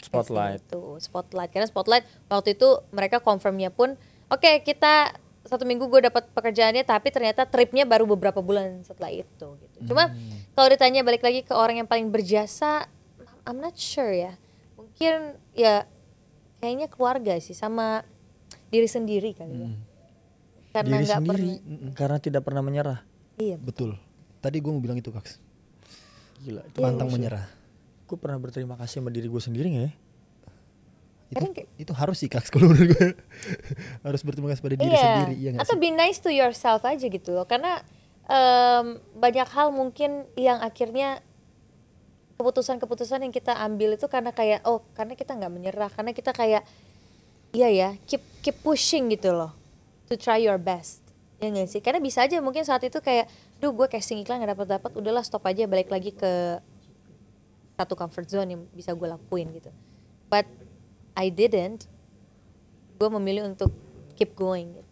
Spotlight. casting itu Spotlight. Karena Spotlight waktu itu mereka confirmnya pun oke, kita 1 minggu gue dapat pekerjaannya, tapi ternyata tripnya baru beberapa bulan setelah itu gitu. Cuma kalau ditanya balik lagi ke orang yang paling berjasa, I'm not sure ya. Mungkin ya kayaknya keluarga sih sama diri sendiri kali ya. Karena Diri nggak sendiri pernah. karena tidak pernah menyerah. Iya. Betul. Tadi gue mau bilang itu, Kak. Gila. Pantang menyerah. Gue pernah berterima kasih sama diri gue sendiri nggak ya? Itu harus sih, Kak, kalau menurut gue. Harus berterima kasih pada diri sendiri, iya nggak Atau sih? be nice to yourself aja gitu loh. Karena banyak hal mungkin yang akhirnya keputusan-keputusan yang kita ambil itu karena kayak karena kita nggak menyerah, karena kita kayak iya ya keep pushing gitu loh, to try your best, ya nggak sih? Karena bisa aja mungkin saat itu kayak gue casting iklan nggak dapat, udahlah stop aja, balik lagi ke satu comfort zone yang bisa gue lakuin gitu. But I didn't. Gue memilih untuk keep going gitu.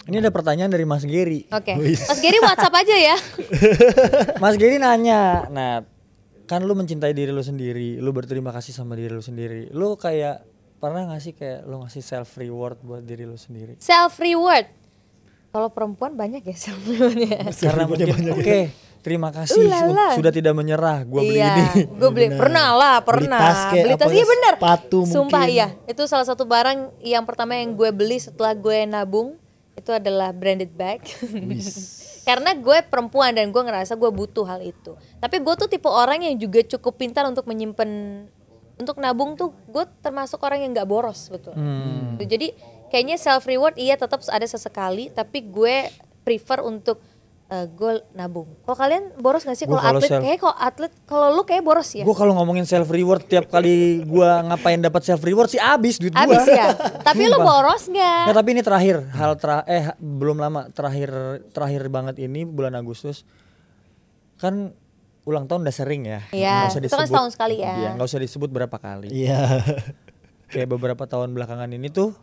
Ini ada pertanyaan dari Mas Geri. Oke, Mas Geri WhatsApp aja ya. Mas Geri nanya, nah kan lu mencintai diri lu sendiri, lu berterima kasih sama diri lu sendiri. Lu kayak pernah gak sih kayak lu ngasih self reward buat diri lu sendiri? Self reward. Kalau perempuan banyak ya self rewardnya. Karena mungkin oke, terima kasih sudah tidak menyerah, gua beli ini. Gue beli pernah. Beli tas kayak Beli tas, apa, iya benar. sepatu Sumpah mungkin. iya, itu salah satu barang yang pertama yang gue beli setelah gue nabung itu adalah branded bag. Karena gue perempuan dan gue ngerasa gue butuh hal itu. Tapi gue tuh tipe orang yang juga cukup pintar untuk menyimpan, untuk nabung tuh gue termasuk orang yang nggak boros betul. Jadi kayaknya self reward iya tetap ada sesekali, tapi gue prefer untuk gue nabung. Kalau kalian boros gak sih Gua kalau kalau atlet? self- Kayak kalau atlet, kalau lu kayak boros ya. Gue kalau ngomongin self reward tiap kali gua ngapain dapat self reward sih abis duit gua. Abis ya. Tapi lu boros Nah, gak? tapi ini terakhir belum lama, terakhir banget ini bulan Agustus. Kan ulang tahun udah sering ya. Iya, Nggak usah itu kan setahun sekali ya. Iya, nggak usah disebut berapa kali. Iya. Kayak beberapa tahun belakangan ini tuh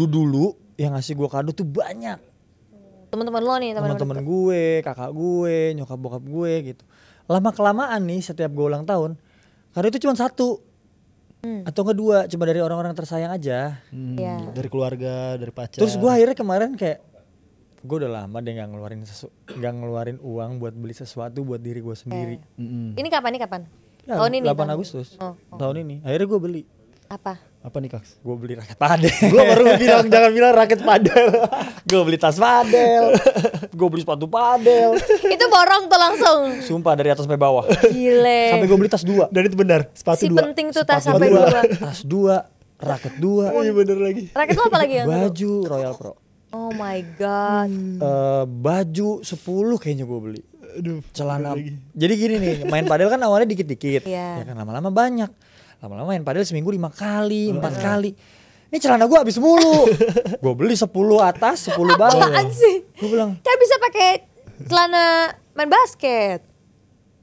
dulu yang ngasih gua kado tuh banyak. Teman-teman lo nih, Teman-teman gue, kakak gue, nyokap bokap gue gitu. lama kelamaan nih setiap gue ulang tahun, kado itu cuma satu atau enggak dua, cuma dari orang-orang tersayang aja. Iya. Dari keluarga, dari pacar. Terus gue akhirnya kemarin kayak gue udah lama deh nggak ngeluarin uang buat beli sesuatu buat diri gue sendiri. Mm-mm. Ini kapan? Ya, Tahun ini. 8 Agustus tahun ini. Akhirnya gue beli. Apa? Apa nih Kaks? Gue beli raket padel. Gue baru bilang jangan bilang raket padel. Gue beli tas padel. Gue beli sepatu padel. Itu borong tuh langsung. Sumpah dari atas sampai bawah. Gile. Sampai gue beli tas 2. Dan itu benar, sepatu Si 2. penting tuh tas Sepatu sampai dua. 2. Tas 2, raket 2. Iya bener lagi. Raket lo apa lagi yang? Baju Royal Pro. Oh my god. Baju 10 kayaknya gue beli. Aduh. Celana. Jadi gini nih, main padel kan awalnya dikit-dikit. Iya. Ya kan lama-lama banyak. Lama-lama main padel seminggu 5 kali, 4 kali. Ini celana gue habis mulu. Gue beli 10 atas, 10 bawah. Apaan sih? Gue bilang, Kan bisa pakai celana main basket.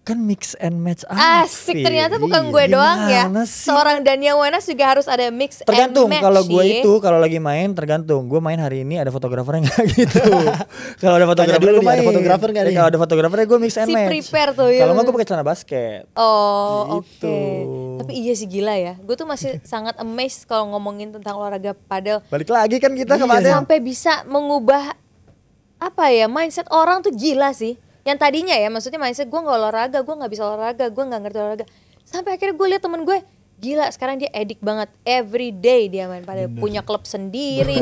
kan mix and match Asik, ternyata bukan gue doang ya. Gimana sih? Seorang Dania Wenas juga harus ada mix Tergantung and match. kalau gue ya. itu kalau lagi main tergantung. Gue main hari ini ada fotografernya nggak gitu. Kalau ada fotografer dulu gue nih, ada main. fotografer nggak Ya, nih? kalau ada fotografernya gue mix and Si match. prepare tuh, ya. Kalau nggak gue pakai celana basket. Oh oke. Gitu. Tapi iya sih gila ya. Gue tuh masih sangat amazed kalau ngomongin tentang olahraga padel. Balik lagi kan kita ke Iya. padel. Sampai bisa mengubah apa ya mindset orang tuh gila sih. Yang tadinya ya maksudnya mindset gue nggak olahraga, gue nggak bisa olahraga, gue nggak ngerti olahraga. Sampai akhirnya gue liat temen gue gila sekarang dia edik banget, every day dia main padel, punya klub sendiri,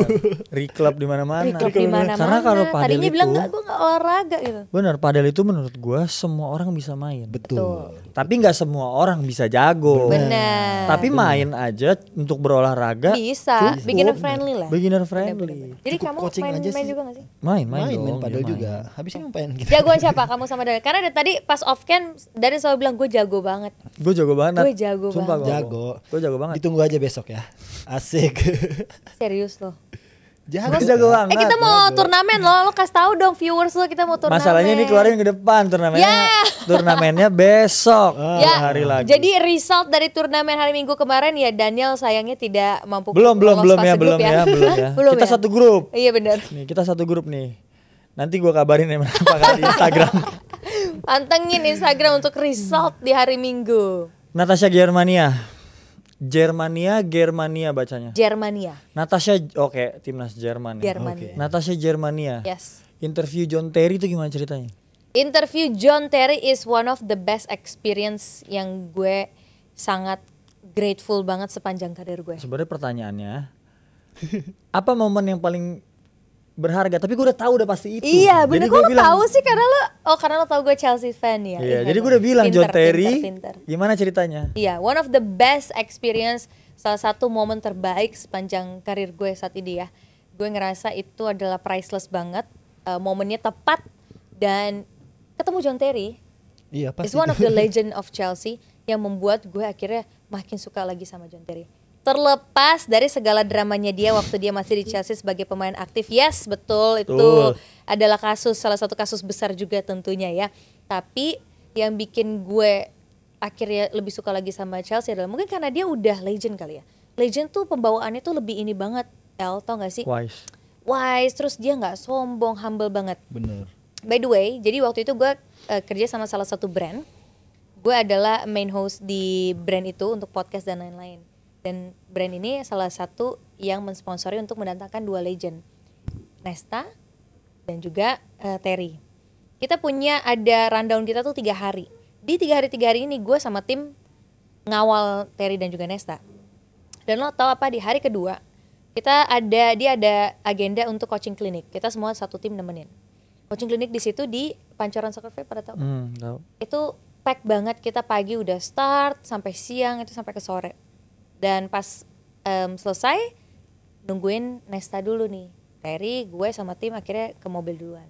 Reclub di mana-mana. reclub di mana-mana. Karena kalau padel Tadinya itu bilang nggak, gue nggak olahraga gitu. bener, padel itu menurut gue semua orang bisa main. Betul. Tapi nggak semua orang bisa jago. Benar. Tapi main aja untuk berolahraga Bisa, cukup. beginner friendly lah. Beginner friendly. Jadi Cukup kamu coaching main aja main sih. juga gak sih? Main Main dong, padel dia main. juga. Habisnya ngapain kita? Jagoan siapa kamu sama Daniel? Karena dari tadi pas off cam Daniel selalu bilang gue jago banget. Gue jago banget. Gue jago Sumpah banget. Jago. Gue jago banget. Ditunggu aja besok ya. Asik. Serius loh. Jago. Gue jago banget. Kita mau turnamen loh, lo kasih tahu dong viewers lo kita mau turnamen. Masalahnya ini keluarin ke depan turnamennya. Ya. Turnamennya besok. Ya, Hari lagi. jadi result dari turnamen hari Minggu kemarin ya Daniel sayangnya tidak mampu belum lolos fase ya, grup belum ya. Belum Kita ya? satu grup. Iya benar. Nih, kita satu grup nih. Nanti gue kabarin ya apakah di Instagram. Pantengin Instagram untuk result di hari Minggu. Natasha Germania bacanya. Germania. Natasha oke, timnas Jerman. Ya. Germania. Natasha Germania. Yes. Interview John Terry itu gimana ceritanya? Interview John Terry is one of the best experience yang gue sangat grateful banget sepanjang karir gue. Sebenarnya pertanyaannya apa momen yang paling berharga? Tapi gue udah tahu udah pasti itu. Iya bener, Jadi kok gua lo bilang, tahu sih karena lo tahu gue Chelsea fan ya. Iya, jadi gue udah bilang Pinter, John Terry. pinter. Gimana ceritanya? Iya, one of the best experience, salah satu momen terbaik sepanjang karir gue saat ini ya. Gue ngerasa itu adalah priceless banget, momennya tepat dan ketemu John Terry Iya pasti. is one of the legend of Chelsea yang membuat gue akhirnya makin suka lagi sama John Terry. Terlepas dari segala dramanya dia waktu dia masih di Chelsea sebagai pemain aktif, yes betul itu Betul. adalah salah satu kasus besar juga tentunya ya. Tapi yang bikin gue akhirnya lebih suka lagi sama Chelsea adalah mungkin karena dia udah legend kali ya. Legend tuh pembawaannya tuh lebih ini banget, tau gak sih? Wise, terus dia nggak sombong, humble banget. Bener. By the way, jadi waktu itu gue kerja sama salah satu brand. Gue adalah main host di brand itu untuk podcast dan lain-lain. Dan brand ini salah satu yang mensponsori untuk mendatangkan dua legend, Nesta dan juga Terry. Kita punya ada rundown kita tuh 3 hari. Di 3 hari ini gue sama tim ngawal Terry dan juga Nesta. Dan lo tau apa, di hari kedua dia ada agenda untuk coaching klinik. Kita semua satu tim nemenin. Coaching klinik di situ di Pancoran Soccer Fair, pada tahu? Tahu. Itu pack banget, kita pagi udah start sampai siang itu sampai ke sore. Dan pas selesai nungguin Nesta dulu nih. Terry, gue sama tim akhirnya ke mobil duluan.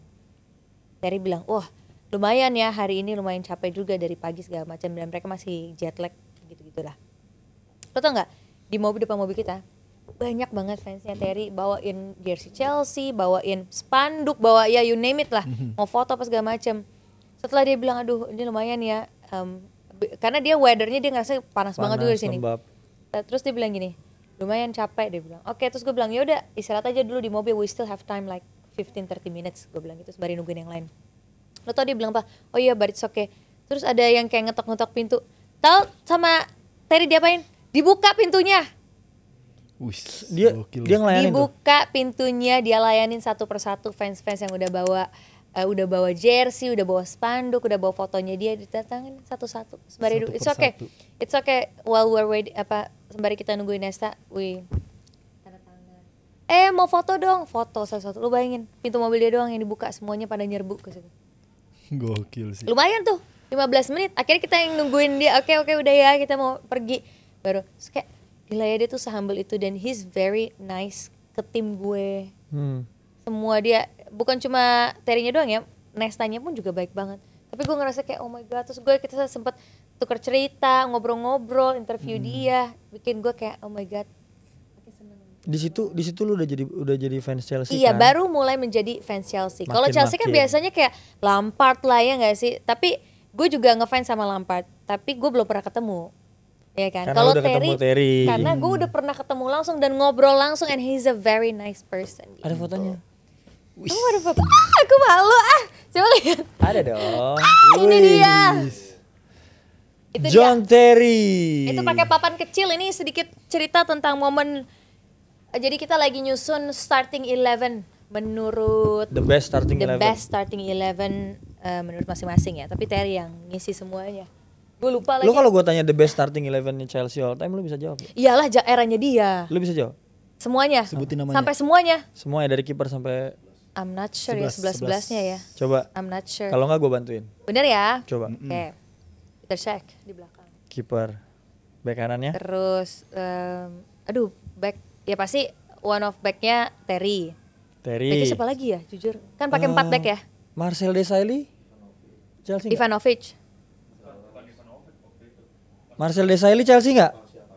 Terry bilang, wah lumayan ya hari ini, lumayan capek juga dari pagi segala macam, dan mereka masih jet lag gitu-gitulah. Lo tau nggak, di depan mobil kita banyak banget fansnya Terry, bawain jersey Chelsea, bawain spanduk, bawa ya you name it lah, mau foto apa segala macam. Setelah dia bilang, aduh ini lumayan ya, karena dia weathernya dia ngerasa panas banget juga di sini. Lembab. Terus dia bilang gini, lumayan capek, dia bilang. Oke, terus gue bilang ya udah istirahat aja dulu di mobil, we still have time like 15-30 minutes, gue bilang gitu sembari nungguin yang lain. Lo tau dia bilang apa? Oh iya, but it's okay. Terus Terus ada yang kayak ngetok-ngetok pintu. Tahu sama Terry diapain? Dibuka pintunya. Wih, Dia gokil. dia ngelayanin tuh. Dibuka pintunya, dia layanin satu persatu fans-fans yang udah bawa jersey, udah bawa spanduk, udah bawa fotonya dia didatangin satu-satu. Sembari Satu it's okay. persatu. It's okay while we're waiting sembari kita nungguin Nesta, tanda tangan. Mau foto dong, foto satu-satu. Lu bayangin, pintu mobil dia doang yang dibuka, semuanya pada nyerbu ke situ. Gokil sih. Lumayan tuh, 15 menit. Akhirnya kita yang nungguin dia, oke udah ya, kita mau pergi. Baru terus kayak gila ya, dia tuh se-humble itu dan he's very nice ke tim gue. Semua dia, bukan cuma Terry-nya doang ya, Nestanya pun juga baik banget. Tapi gue ngerasa kayak oh my god, terus kita sempet tukar cerita, ngobrol-ngobrol, interview dia, bikin gue kayak oh my god. Di situ lu udah jadi fans Chelsea Iya, kan? baru mulai menjadi fans Chelsea. Kalau Chelsea kan Makin. biasanya kayak Lampard lah ya nggak sih? Tapi gue juga ngefans sama Lampard, tapi gue belum pernah ketemu. Ya kan? Karena Kalau udah ketemu Terry. karena gue udah pernah ketemu langsung dan ngobrol langsung and he's a very nice person. Ada fotonya? Oh, ada foto. Aku malu Coba lihat. Ada dong. Ini dia. Itu John dia. Terry. Itu pakai papan kecil. Ini sedikit cerita tentang momen. Jadi kita lagi nyusun starting 11 menurut The best starting the 11. best starting 11 menurut masing-masing ya. Tapi Terry yang ngisi semuanya. Gue lupa lagi. Lu kalau gue tanya the best starting 11 nya Chelsea all time, lu bisa jawab? Gak? Iyalah eranya dia. Lu bisa jawab? Semuanya. Sebutin namanya. Sampai semuanya. Semuanya dari kiper sampai I'm not sure ya 11. 11-11-nya ya. coba. I'm not sure. Kalau nggak gue bantuin. Bener ya? Coba. Oke. Peter Cech di belakang. Kiper. Back kanannya? Terus back ya pasti one of backnya Terry. Terry. Backnya siapa lagi ya? Jujur. Kan pakai 4 back ya. Marcel Desailly? Chelsea nggak? Ivanovic. Marcel Desailly Chelsea nggak?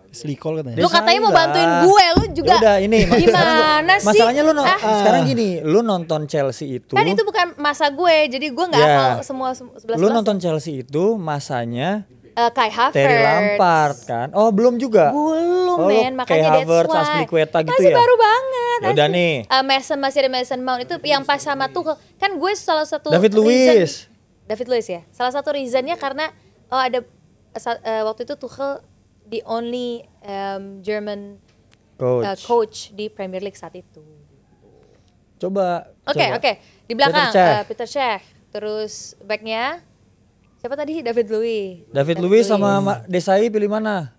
Slikol katanya. Lu katanya mau Desailly bantuin lah. gue, lu juga. Ya udah ini. Gimana sih? Masalahnya lu sekarang gini, lu nonton Chelsea itu. Kan itu bukan masa gue, jadi gue nggak Ya. hafal semua 11. Lu nonton Chelsea itu masanya Kai Havertz. Terry Lampard kan? Oh belum juga? Belum Oh, men, lu makanya kayak that's Havertz, why. Azpilicueta gitu Masih ya? baru banget. Ya udah asli. nih. Masih ada Mason Mount itu yang pas sama Tuchel. Kan gue salah satu David reason- Luiz. David Luiz ya. Salah satu reasonnya karena ada waktu itu Tuchel the only German coach di Premier League saat itu. Coba. Oke. Di belakang Peter Cech. Peter Cech. Terus backnya siapa tadi? David Luiz. David Luiz sama Desai pilih mana?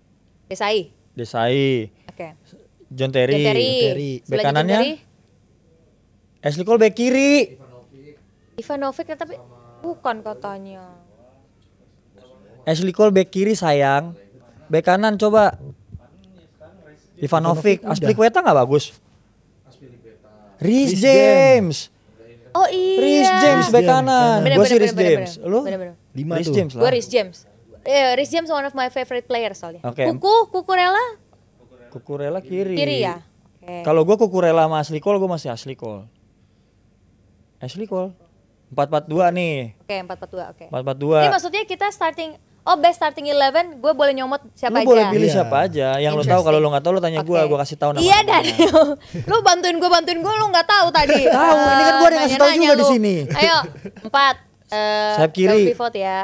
Desai. Desai. Oke. John Terry. John Terry. Terry. Back Sebelah John kanannya? Terry, Ashley Cole back kiri. Ivanovic ya, tapi bukan katanya. Ashley Cole back kiri sayang. Back kanan coba. Ivanovic. Azpilicueta nggak bagus. Reece James. Oh iya. Reece James back kanan. Bener, Gue bener, sih Reece bener, James. bener. Lu? Bener. Lima Reece tuh. James Gue lah. Reece James. Reece James one of my favorite players soalnya. Oke. Kukurela Kukurela kiri. kiri ya. Oke. Kalau gue Kukurela sama Ashley Cole, gue masih Ashley Cole. Ashley Cole. 4-4-2 nih. Oke 4-4-2 oke. 4-4-2. Ini maksudnya kita best starting 11, gue boleh nyomot siapa Lu aja. boleh pilih Iya. siapa aja. Yang lu tahu, kalau lu nggak tahu lu tanya gue Oke. kasih tahu nama. Iya dan lu bantuin gue lu nggak tahu tadi. Tahu, ini kan gua ada yang ngasih tahu Nanya-nanya juga di lu. sini. Ayo 4 Sayap kiri. double pivot ya.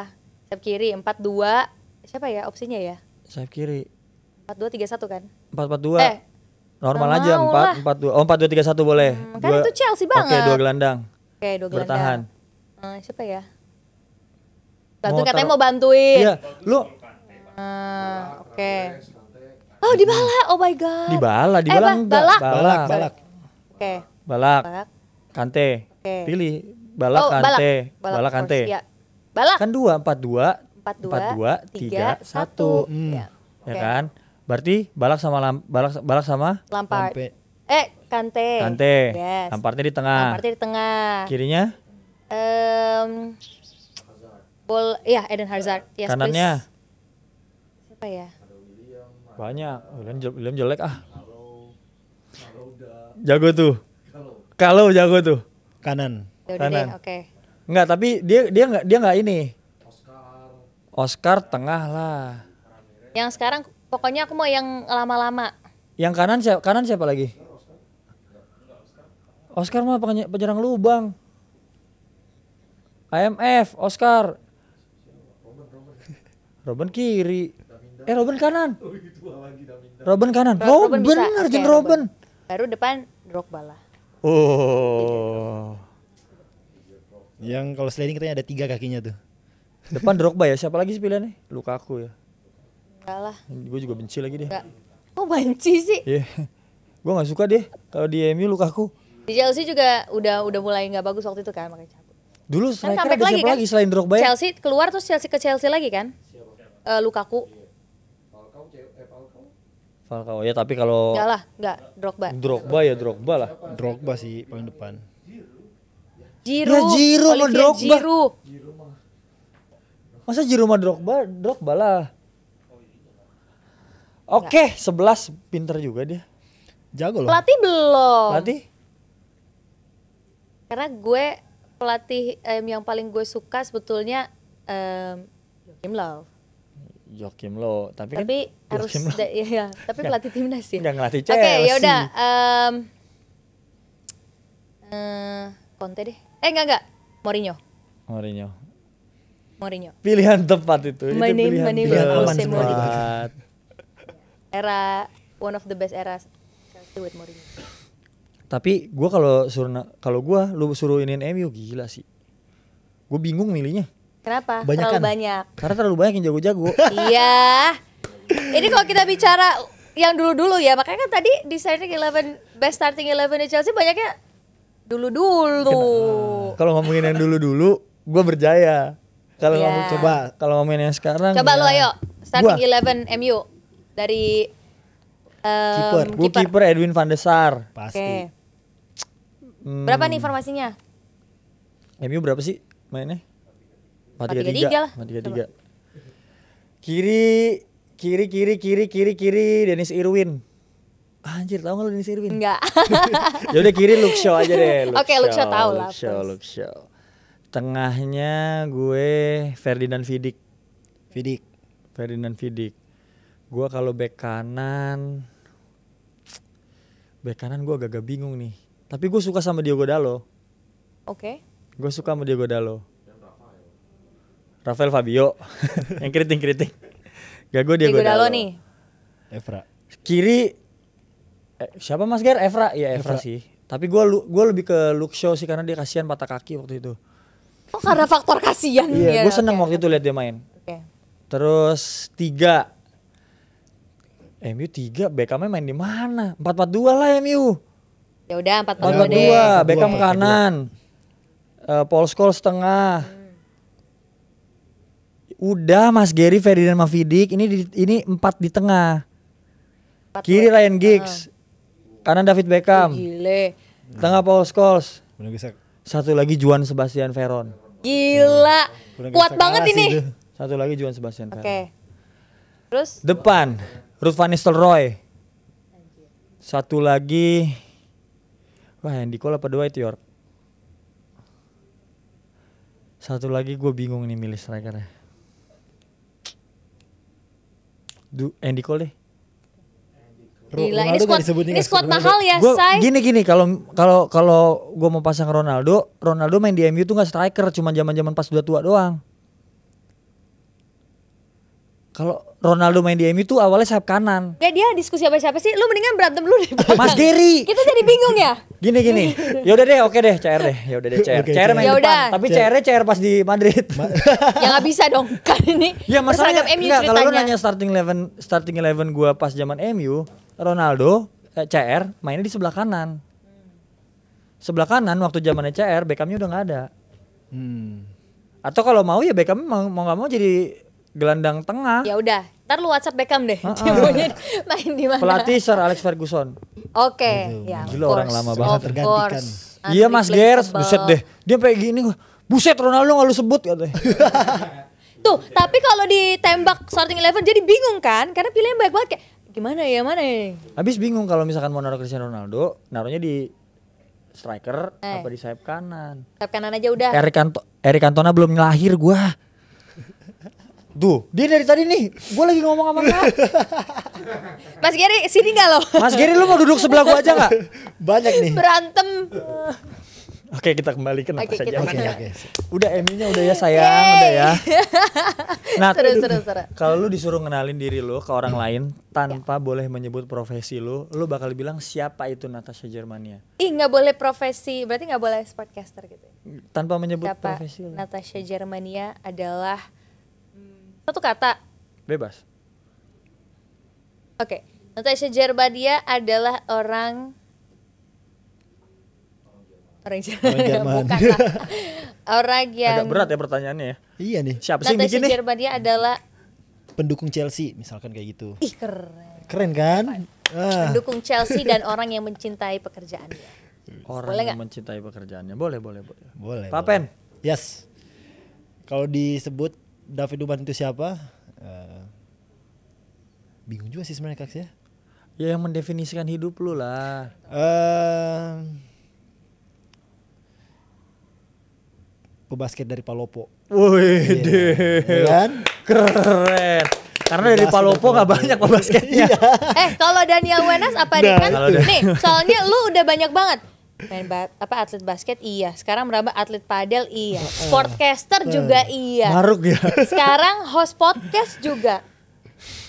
Sayap kiri 4-2. Siapa ya opsinya ya? Sayap kiri. 4-2-3-1 kan? 4-4-2. Normal nggak aja mau lah. 4-4-2. Oh 4-2-3-1 boleh. Kan itu Chelsea banget. Oke, 2 gelandang. Oke 2 gelandang. Bertahan. Siapa ya? Bantu Mau katanya taruh- mau bantuin. Iya, lu Oke. Oh Dybala, oh my god. Dybala enggak. Balak. Balak. Oke. Balak. Balak. Kante. Oke. Pilih Balak Oh, Kante. Balak Balak of course, Kante. Iya. Balak. Kan 2 4-2 4-2, 3-1. Iya. Ya Oke. kan? Berarti Balak sama Balak sama Lampard. Lampe. Kante. Kante. Yes. Lampardnya di tengah. Lampardnya di tengah. Kirinya Eden Hazard. Yes, kanannya please. Siapa ya? banyak. William jelek ah. Jago tuh. Kalau jago tuh. Kanan. Yaudah Kanan. deh, oke. Enggak, tapi dia enggak ini. Oscar tengah lah. Yang sekarang pokoknya aku mau yang lama-lama. Yang kanan siapa lagi? Oscar mah penyerang lubang. IMF, Oscar. Robben kiri. Robben kanan. Robben kanan. Robben bisa. Bener Oke, Jeng Robben. Baru depan Drogba lah. Oh. Yang kalau sliding katanya ada 3 kakinya tuh. Depan Drogba ya. Siapa lagi sih pilihannya? Lukaku ya. Enggak lah. Gue juga benci lagi dia. Enggak. Kok benci sih? Iya. Gue nggak suka deh kalau di MU Lukaku. Di Chelsea juga udah mulai nggak bagus waktu itu kan, makanya cabut. Dulu Kan striker comeback ada siapa kan? lagi selain Drogba ya? Chelsea keluar terus Chelsea ke Chelsea lagi kan? Lukaku. Falcao ya, tapi kalau Enggak lah, enggak Drogba. Drogba lah. Drogba sih paling depan. Giroud. Ya, Giroud sama Olivier Drogba. Giroud. Masa Giroud sama Drogba lah. Oke, 11 pinter juga dia. Jago loh. Pelatih belum. Pelatih? Karena gue pelatih yang paling gue suka sebetulnya Joachim Löw. Joachim Löw, tapi Harus Joachim Löw iya, tapi pelatih timnas ya. nggak ngelatih Oke, Chelsea. ya udah Conte deh. Enggak. Mourinho. Pilihan tepat itu. My Itu name is pilihan Jose tepat. Era one of the best era Chelsea with Mourinho. Tapi gue kalau lu suruh iniin MU gila sih. Gue bingung milihnya. Kenapa? Banyakan. Terlalu banyak. Karena terlalu banyak yang jago-jago. Iya. Ini kalau kita bicara yang dulu-dulu ya, makanya kan tadi di best starting 11 di Chelsea banyaknya dulu-dulu. Kalau ngomongin yang dulu-dulu, gue berjaya. Kalau Iya. kalau ngomongin yang sekarang. Coba ya. lo ayo starting Gua. 11 MU dari Gue kiper Edwin van der Sar. Pasti. Oke. Berapa nih formasinya? MU berapa sih mainnya? 4-3-3 lah. 4-3-3. Kiri Dennis Irwin. Anjir, tahu enggak lu Dennis Irwin? Enggak. Ya udah kiri Luke Shaw aja deh. Oke, Luke Shaw tahu lah, Luke Shaw. Tengahnya gue Ferdinand Vidic. Gue kalau bek kanan gue agak bingung nih. Tapi gue suka sama Diogo Dalot. Oke. Gue suka sama Diogo Dalot. Rafael Fabio yang keriting. Gak, gue Diogo Dalot nih. Evra. Kiri siapa Mas Ger? Evra. Ya Evra sih. Tapi gue lebih ke Luke Shaw sih karena dia kasihan patah kaki waktu itu. Oh, karena faktor kasihan. Iya, gue seneng waktu itu lihat dia main. Oke. Terus 3 MU 3 Beckhamnya main di mana? 4-4-2 lah MU. Ya udah 4-4-2 deh. 4-4-2 Beckham kanan. Paul Scholes tengah. Udah Mas Gary, Ferdinand sama Vidic, ini 4 di tengah. 4-2. Kiri Ryan Giggs. Kanan David Beckham. Gile. Tengah Paul Scholes. Udah bisa. Satu lagi Juan Sebastian Veron. Gila. Udah Kuat bisa banget kalah ini. sih itu. Satu lagi Juan Sebastian Veron. Oke. Terus Depan Ruud van Nistelrooy. Satu lagi Andy Cole apa Dwight York. Satu lagi gue bingung nih milih strikernya. Andy Cole deh. gila, Ronaldo ini nggak disebut nih, ini nggak squad disebut mahal ya, Gua Say. gini kalau gue mau pasang Ronaldo main di MU tuh nggak striker, cuma zaman pas udah tua doang. Kalau Ronaldo main di MU tuh awalnya sayap kanan. Kayak dia diskusi apa siapa sih? Lu mendingan berantem dulu deh. Mas Gary. Kita jadi bingung ya. Gini. Ya udah deh, oke deh, CR deh. Ya udah deh, CR. Oke, CR main Ya depan, udah. tapi CR-nya CR pas di Madrid. Ya nggak bisa dong. Kan ini Ya masalahnya berseragam MU enggak, kalau lu ceritanya. nanya starting 11 gua pas zaman MU, Ronaldo CR mainnya di sebelah kanan. Sebelah kanan waktu zamannya CR, Beckhamnya udah nggak ada. Atau kalau mau ya Beckham mau nggak mau jadi gelandang tengah. Ya udah, ntar lu WhatsApp Beckham deh. Dia maunya main di mana? Pelatih Sir Alex Ferguson. Oke, ya. Gila, of orang course, lama of banget. Tergantikan. course. Iya Mas Gers, Unreplaceable. buset deh. Dia kayak gini gua. Buset Ronaldo nggak lu sebut katanya. Tuh, tapi kalau ditembak starting 11 jadi bingung kan? Karena pilihan banyak banget kayak gimana ya, mana ya? Habis bingung kalau misalkan mau naruh Cristiano Ronaldo, naruhnya di striker apa di sayap kanan. Sayap kanan aja udah. Eric Cantona belum lahir gua. Tuh, dia dari tadi nih, gua lagi ngomong sama dia. Mas Gary sini nggak lo? Mas Gary lu mau duduk sebelah gua aja nggak? Banyak nih. Berantem. Oke, kita kembali ke Oke, Natasha kita Germania. Oke. Udah Emmy-nya udah ya sayang, udah ya. Nah, Seru. kalau lu disuruh ngenalin diri lu ke orang lain tanpa boleh menyebut profesi lu bakal bilang siapa itu Natasha Germania? Ih, nggak boleh profesi, berarti nggak boleh sportcaster gitu. Tanpa menyebut Siapa? profesi lu. Natasha Germania adalah satu kata. Bebas. Oke, Natasha Germania adalah orang Jerman. Bukan lah. Orang yang Agak berat ya pertanyaannya ya. Iya nih, Siapa sih yang Natasha bikin nih? Germania adalah pendukung Chelsea misalkan kayak gitu. ih keren. Keren kan? Pendukung Chelsea dan orang yang mencintai pekerjaannya. Orang Boleh yang mencintai pekerjaannya. Boleh. Boleh. Papen. Yes. Kalau disebut David Nuban itu siapa? Bingung juga sih sebenarnya Kaks ya. Ya yang mendefinisikan hidup lu lah. Pebasket dari Palopo. Wih, Ya kan? keren. Karena dari Pebasket Palopo dari nggak banyak pebasketnya. Kalau Daniel Wenas apa nih kan? Kalau Nih, soalnya lu udah banyak banget. Atlet basket iya, sekarang merambah atlet padel iya, sportcaster juga iya. Maruk ya. Sekarang host podcast juga.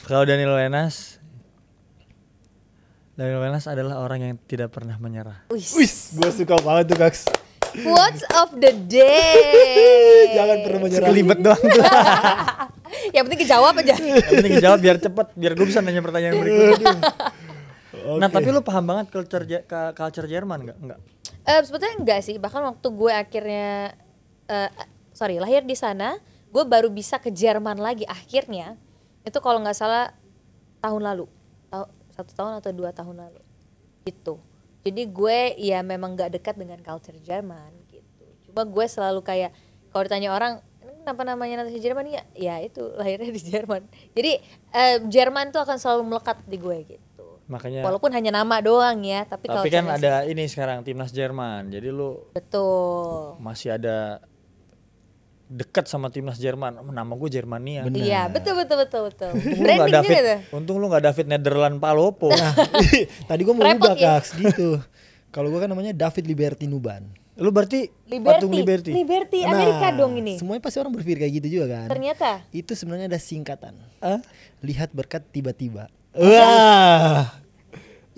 Kalau Daniel Wenas adalah orang yang tidak pernah menyerah. Wih, gue suka banget tuh Kaks. Quotes of the day. Jangan pernah menyerah. Sekelibet doang tuh. Yang penting kejawab aja. Yang penting jawab biar cepet, biar gue bisa nanya pertanyaan berikutnya. Nah, tapi lu paham banget culture Jerman nggak? Sebetulnya enggak sih. Bahkan waktu gue akhirnya lahir di sana, gue baru bisa ke Jerman lagi akhirnya. Itu kalau nggak salah tahun lalu, 1 tahun atau 2 tahun lalu, gitu. Jadi gue ya memang nggak dekat dengan culture Jerman gitu. Cuma gue selalu kayak kalau ditanya orang kenapa namanya Natasha Jerman ya itu lahirnya di Jerman. Jadi Jerman tuh akan selalu melekat di gue gitu. Makanya. Walaupun hanya nama doang ya, tapi Tapi kan ada ini sekarang timnas Jerman. Jadi lu betul. masih ada dekat sama timnas Jerman. Nama gue Jermania. Bener. Iya, betul. Untung lu nggak Branding David, juga tuh. untung lu nggak David Netherland Palopo. Nah, tadi gue mau Repot ubah ya? Kaks gitu. Kalau gue kan namanya David Liberty Nuban. Lu berarti patung Liberty. Liberty Amerika Nah, dong ini. Semuanya pasti orang berpikir kayak gitu juga kan. Ternyata Itu sebenarnya ada singkatan. Hah? Lihat berkat tiba-tiba. Wah.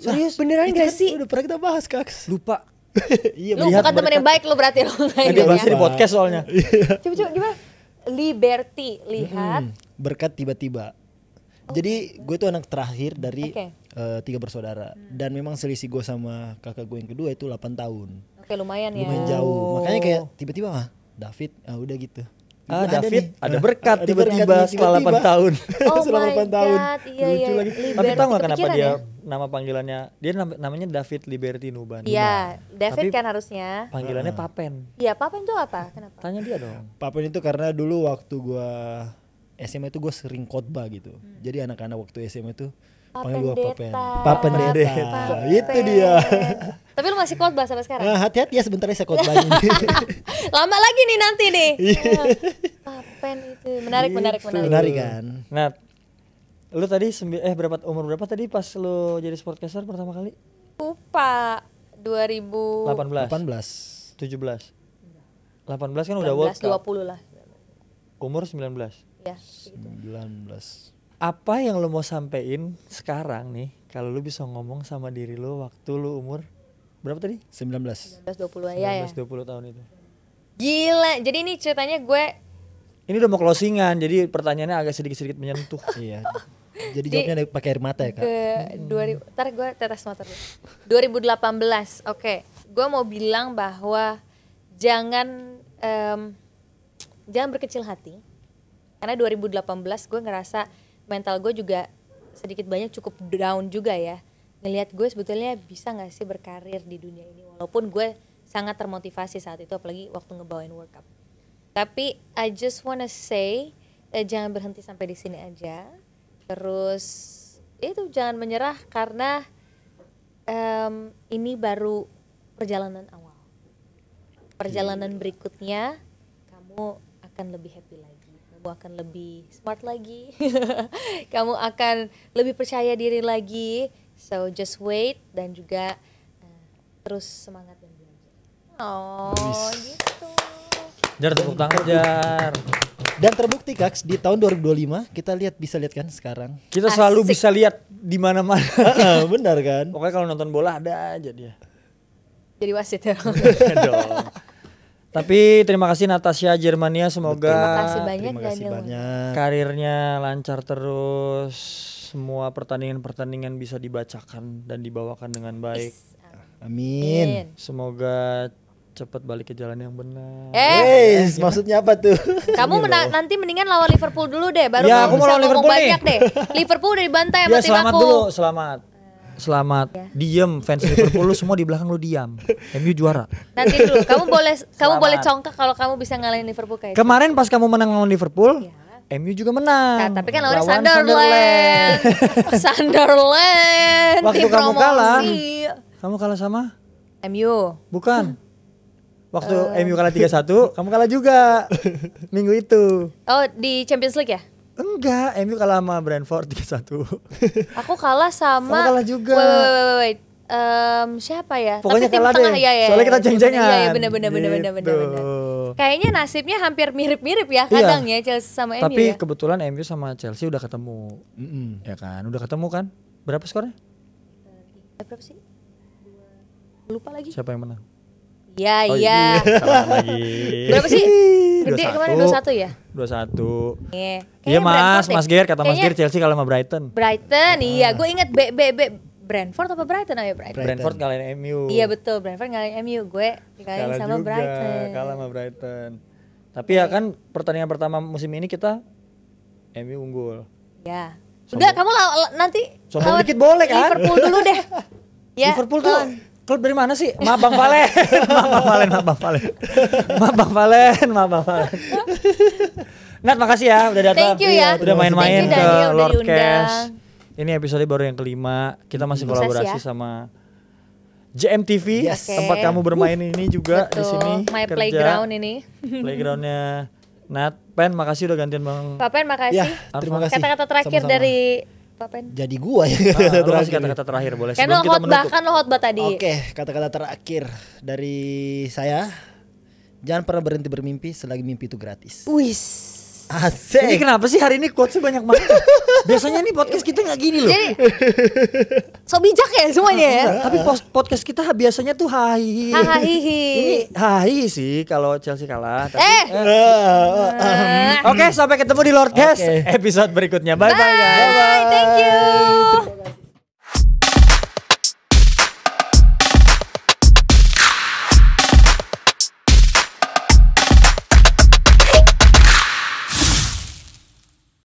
serius beneran Itu gak kan sih? udah pernah kita bahas Kaks. Lupa. Iya, Lu lihat bukan teman yang baik lu berarti lu Dia kayak bahasnya ya. di podcast soalnya. Coba gimana? Liberty, lihat. berkat tiba-tiba. Jadi gue tuh anak terakhir dari Oke. 3 bersaudara. Dan memang selisih gue sama kakak gue yang kedua itu 8 tahun. Oke, lumayan ya. Lumayan jauh. Makanya kayak tiba-tiba David, udah gitu. David ada nih. berkat Ada tiba-tiba berkat nih, setelah 8 tahun. Oh Setelah my 8 tahun. god, iya. Lucu lagi. Liberty, Tapi tahu nggak kenapa kepikiran dia ya? nama panggilannya? Dia namanya David Liberty Nuban. Iya, David Tapi kan harusnya. Panggilannya Papen. Iya, Papen tuh apa? Kenapa? Tanya dia dong. Papen itu karena dulu waktu gue SMA itu gue sering khotbah gitu. Jadi anak-anak waktu SMA itu panggil gue Papen. Papen Deta. Itu dia. Tapi lu masih khotbah sampai sekarang? Nah, hati-hati ya sebentar saya khotbah ini. Lama lagi nih nanti nih. Papen itu menarik. Menarik kan? Nah, lu tadi umur berapa tadi pas lu jadi sportcaster pertama kali? Lupa 2018 18. 18. 17. 18 kan udah World Cup. 20 lah. Umur 19. Ya. 19. Apa yang lu mau sampein sekarang nih kalau lu bisa ngomong sama diri lu waktu lu umur berapa tadi? 19. 19-20 ya. 19 20 tahun itu. Gila. Jadi ini ceritanya gue Ini udah mau closingan, jadi pertanyaannya agak sedikit-sedikit menyentuh. Iya. Jadi jawabnya pakai air mata ya, Kak? ke 2000. Ntar gue tetes motor dulu. 2018. Oke. Gue mau bilang bahwa jangan berkecil hati. Karena 2018 gue ngerasa mental gue juga sedikit banyak cukup down juga ya. Ngelihat gue sebetulnya bisa gak sih berkarir di dunia ini. Walaupun gue sangat termotivasi saat itu, apalagi waktu ngebawain World Cup. Tapi I just wanna say jangan berhenti sampai di sini aja. Terus itu jangan menyerah karena ini baru perjalanan awal. Perjalanan berikutnya kamu akan lebih happy lagi, kamu akan lebih smart lagi, kamu akan lebih percaya diri lagi. So just wait dan juga terus semangat dan belajar. Oh, gitu. Jar tepuk tangan Jar. Dan terbukti Kaks di tahun 2025 kita bisa lihat kan sekarang. Kita selalu bisa lihat di mana-mana. Benar kan? Pokoknya kalau nonton bola ada aja dia. Jadi wasit ya. Dong. Tapi terima kasih Natasha Germania, semoga Terima kasih banyak Terima kasih Daniel. banyak. karirnya lancar terus, semua pertandingan-pertandingan bisa dibacakan dan dibawakan dengan baik. Amin. Semoga cepat balik ke jalan yang benar. Maksudnya apa tuh? Kamu nanti mendingan lawan Liverpool dulu deh, baru Ya, aku kamu mau bisa lawan ngomong Liverpool banyak deh. Liverpool udah dibantai sama Ya tim selamat aku. dulu, selamat. Selamat. Diem fans Liverpool lu semua di belakang lu diam. MU juara. Nanti dulu, kamu Selamat. boleh congkak kalau kamu bisa ngalahin Liverpool kayak Kemarin pas kamu menang lawan Liverpool, MU juga menang. Nah, tapi kan lawannya Sunderland. Sunderland. Waktu tim kamu kalah. promosi. Kamu kalah sama? MU. Bukan. Waktu MU kalah 3-1, kamu kalah juga. Minggu itu. Oh, di Champions League ya? Enggak, MU kalah sama Brentford 3-1. Aku kalah sama. Kamu kalah juga. Wait. Siapa ya? Pokoknya Tapi tim kalah tengah deh. ya. Soalnya kita ceng-cengan. Iya, benar. Gitu. Kayaknya nasibnya hampir mirip-mirip ya kadang ya Chelsea sama MU Tapi ya. kebetulan MU sama Chelsea udah ketemu. Ya kan, udah ketemu kan? Berapa skornya? Berapa sih? Lupa lagi. Siapa yang menang? Iya, Oh, iya. Salah lagi. Berapa sih? Gede kemarin 2-1 ya? 2-1. Iya. Iya Kayaknya Mas, Brentford deh. Mas Ger kata Mas Kayaknya Ger Chelsea kalah sama Brighton. Brighton, iya. Gue inget Brentford apa Brighton? Oh ya Brighton. Brentford kalahin MU. Iya betul, Brentford ngalahin MU. Gue dikalahin Kalah sama juga, Brighton. kalah sama Brighton. Tapi ya kan pertandingan pertama musim ini kita MU unggul. Ya. Udah kamu nanti Sombong dikit boleh kan? Liverpool dulu deh. Ya. Liverpool tuh klub dari mana sih? Maaf Bang Valen. Maaf Bang Valen. Nat makasih ya udah datang. Thank you ya. Udah main-main Thank you, ke Daniel, udah Lord diundang. Cash. Ini episode baru yang kelima. Kita masih Sukses kolaborasi ya. sama JMTV, Yes. tempat Oke. kamu bermain ini juga di Betul. sini. My kerja. playground ini. Playgroundnya Nat. Pen makasih udah gantian Bang. Papen makasih. Ya, terima kasih. Kata-kata terakhir Sama-sama. dari Papen. Jadi gua ya Lu kata-kata kasih terakhir. kata-kata terakhir boleh Kan sebelum lo kita khotbah, menutup. kan lo khotbah tadi. Oke, kata-kata terakhir dari saya. Jangan pernah berhenti bermimpi selagi mimpi itu gratis. Wis. Ini Asik. kenapa sih hari ini quotesnya banyak banget? Biasanya nih podcast kita nggak gini loh. Jadi so bijak ya semuanya ya. Tapi podcast kita biasanya tuh hahihi. Hahihi. Ini hahihi sih kalau Chelsea kalah. Tapi, Eh. Oke, sampai ketemu di Lord Cash Oke. episode berikutnya. Bye bye guys. Bye. Thank you.